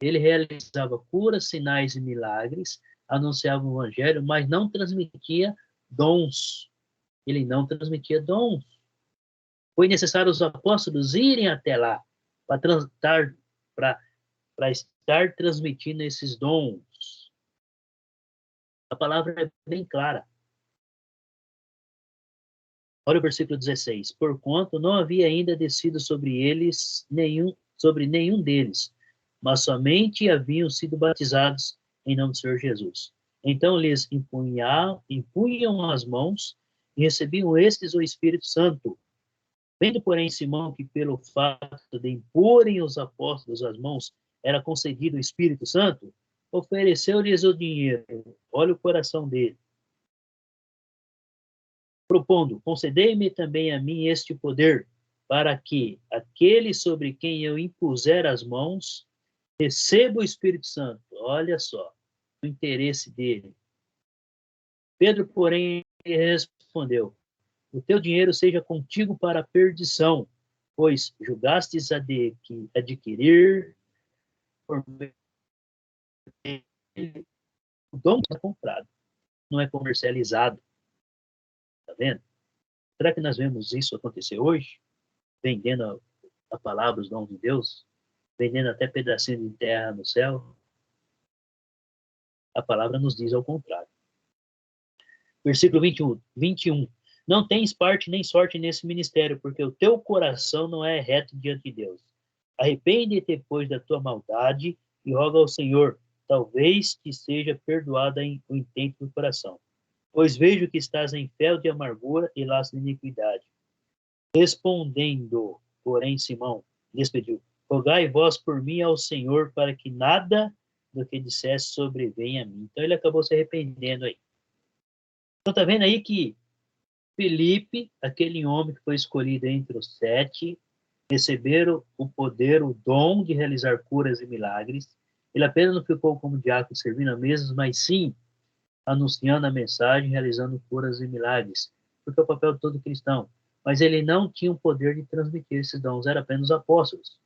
Ele realizava curas, sinais e milagres, anunciava o evangelho, mas não transmitia dons. Ele não transmitia dons. Foi necessário os apóstolos irem até lá para estar transmitindo esses dons. A palavra é bem clara. Olha o versículo 16. Porquanto não havia ainda descido sobre nenhum deles, mas somente haviam sido batizados em nome do Senhor Jesus. Então lhes impunham as mãos e recebiam estes o Espírito Santo. Vendo, porém, Simão que pelo fato de imporem os apóstolos as mãos era concedido o Espírito Santo, ofereceu-lhes o dinheiro. Olha o coração dele. Propondo, concedei-me também a mim este poder, para que aquele sobre quem eu impuser as mãos receba o Espírito Santo. Olha só, o interesse dele. Pedro, porém, respondeu: o teu dinheiro seja contigo para a perdição, pois julgastes adquirir por o dom que é comprado, não é comercializado. Está vendo? Será que nós vemos isso acontecer hoje? Vendendo a palavra, os dons de Deus? Vendendo até pedacinho de terra no céu? A palavra nos diz ao contrário. Versículo 21. Não tens parte nem sorte nesse ministério, porque o teu coração não é reto diante de Deus. Arrepende-te, depois da tua maldade e roga ao Senhor, talvez te seja perdoada o intento do coração. Pois vejo que estás em fel de amargura e laço de iniquidade. Respondendo, porém, Simão lhes pediu: rogai vós por mim ao Senhor, para que nada do que dissesse sobrevenha a mim. Então ele acabou se arrependendo aí. Então tá vendo aí que Filipe, aquele homem que foi escolhido entre os 7, receberam o poder, o dom de realizar curas e milagres. Ele apenas não ficou como diácono servindo a mesas, mas sim anunciando a mensagem, realizando curas e milagres, porque é o papel de todo cristão. Mas ele não tinha o poder de transmitir esses dons, era apenas os apóstolos.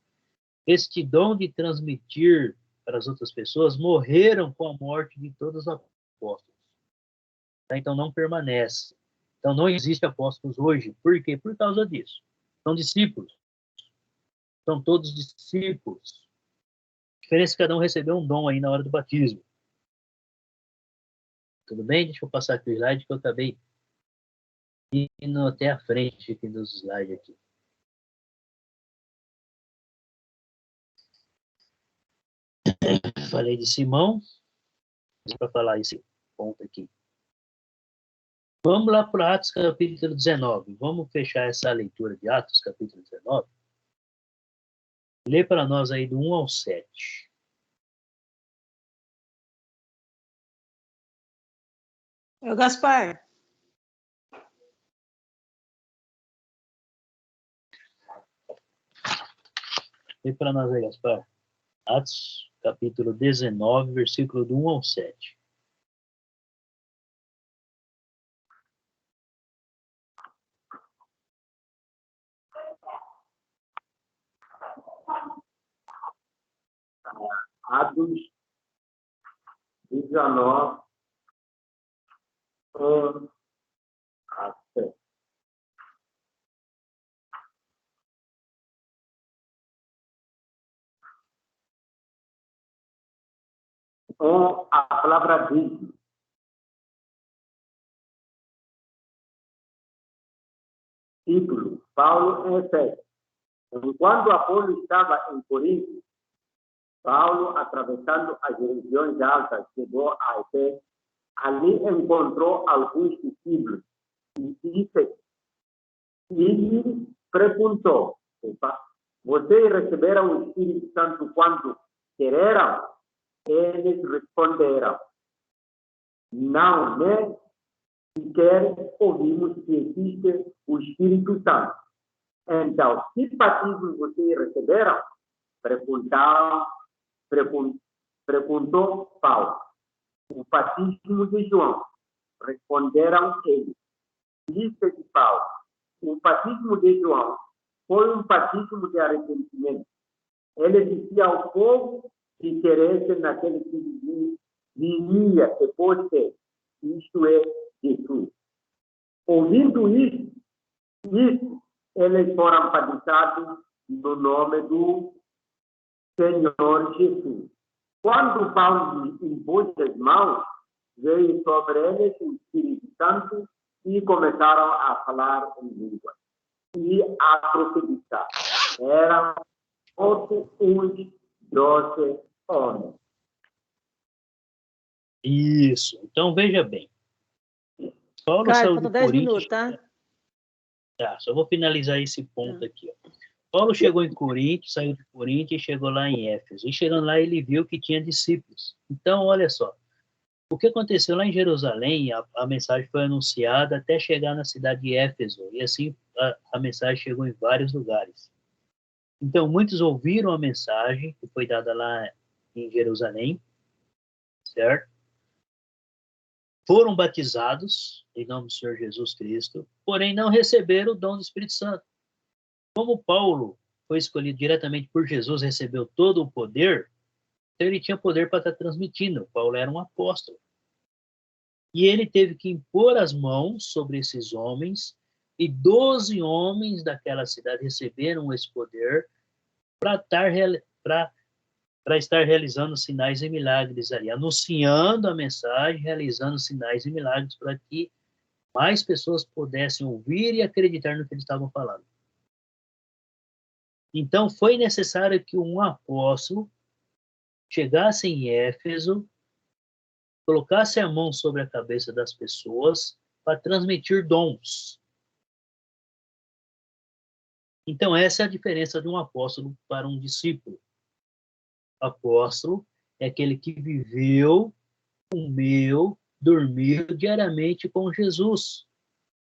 este dom de transmitir para as outras pessoas morreram com a morte de todos os apóstolos. Tá? Então não permanece. Então não existe apóstolos hoje. Por quê? Por causa disso. São discípulos. São todos discípulos. A diferença é que cada um recebeu um dom aí na hora do batismo. Tudo bem? Deixa eu passar aqui o slide que eu acabei indo até a frente aqui dos slides aqui. Falei de Simão, para falar esse ponto aqui. Vamos lá para Atos capítulo 19. Vamos fechar essa leitura de Atos capítulo 19. Lê para nós aí do 1 ao 7. É o Gaspar. Lê para nós aí, Gaspar. Atos capítulo 19, versículo do 1 ao 7. Atos 19, 1 a 7. A palavra diz: título, Paulo em Efésios. Enquanto Apolo estava em Corinto, Paulo, atravessando as regiões altas, chegou a Efésios. Ali encontrou alguns discípulos e lhe perguntou: vocês receberam o Espírito Santo quando quereram? Eles responderam: não, nem sequer ouvimos que existe o Espírito Santo. Então, que batismo vocês receberam? Perguntou Paulo. O batismo de João. Responderam eles. Disse de Paulo: o batismo de João foi um batismo de arrependimento. Ele dizia ao povo que crescem naquele que viria depois dele, isto é, Jesus. Ouvindo isso, eles foram batizados no nome do Senhor Jesus. Quando Paulo impôs as mãos, veio sobre eles o Espírito Santo e começaram a falar em língua e a profetizar. Eram uns 12 homens. Isso. Então, veja bem. Paulo Cara, saiu faltam de 10 Corinto. minutos, tá? Tá, só vou finalizar esse ponto aqui. Ó. Paulo chegou em Corinto, saiu de Corinto e chegou lá em Éfeso. E chegando lá, ele viu que tinha discípulos. Então, olha só. O que aconteceu lá em Jerusalém, a mensagem foi anunciada até chegar na cidade de Éfeso. E assim, a mensagem chegou em vários lugares. Então, muitos ouviram a mensagem que foi dada lá em Jerusalém, certo? Foram batizados em nome do Senhor Jesus Cristo, porém não receberam o dom do Espírito Santo. Como Paulo foi escolhido diretamente por Jesus, recebeu todo o poder, então ele tinha poder para estar transmitindo. Paulo era um apóstolo. E ele teve que impor as mãos sobre esses homens, e 12 homens daquela cidade receberam esse poder para estar realizando sinais e milagres ali, anunciando a mensagem, realizando sinais e milagres para que mais pessoas pudessem ouvir e acreditar no que eles estavam falando. Então, foi necessário que um apóstolo chegasse em Éfeso, colocasse a mão sobre a cabeça das pessoas para transmitir dons. Então, essa é a diferença de um apóstolo para um discípulo. Apóstolo é aquele que viveu, comeu, dormiu diariamente com Jesus,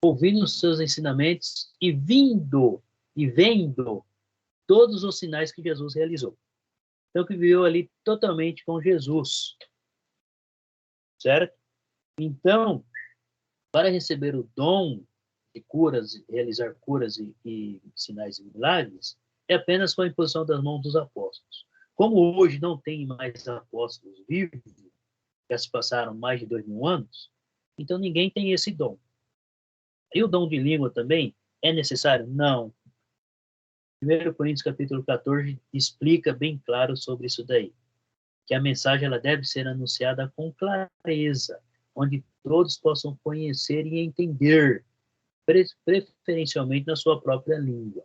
ouvindo os seus ensinamentos e vendo todos os sinais que Jesus realizou. Então, que viveu ali totalmente com Jesus. Certo? Então, para receber o dom de curas, realizar curas e sinais e milagres, é apenas com a imposição das mãos dos apóstolos. Como hoje não tem mais apóstolos vivos, já se passaram mais de 2000 anos, então ninguém tem esse dom. E o dom de língua também é necessário? Não. 1 Coríntios capítulo 14 explica bem claro sobre isso daí, que a mensagem ela deve ser anunciada com clareza, onde todos possam conhecer e entender, preferencialmente na sua própria língua,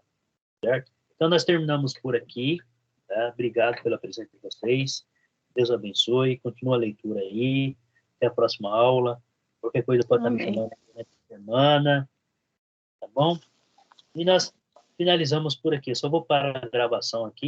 certo? Então nós terminamos por aqui, tá? Obrigado pela presença de vocês, Deus abençoe, continua a leitura aí, até a próxima aula, qualquer coisa pode estar me chamando durante a semana, tá bom? E nós finalizamos por aqui, eu só vou parar a gravação aqui.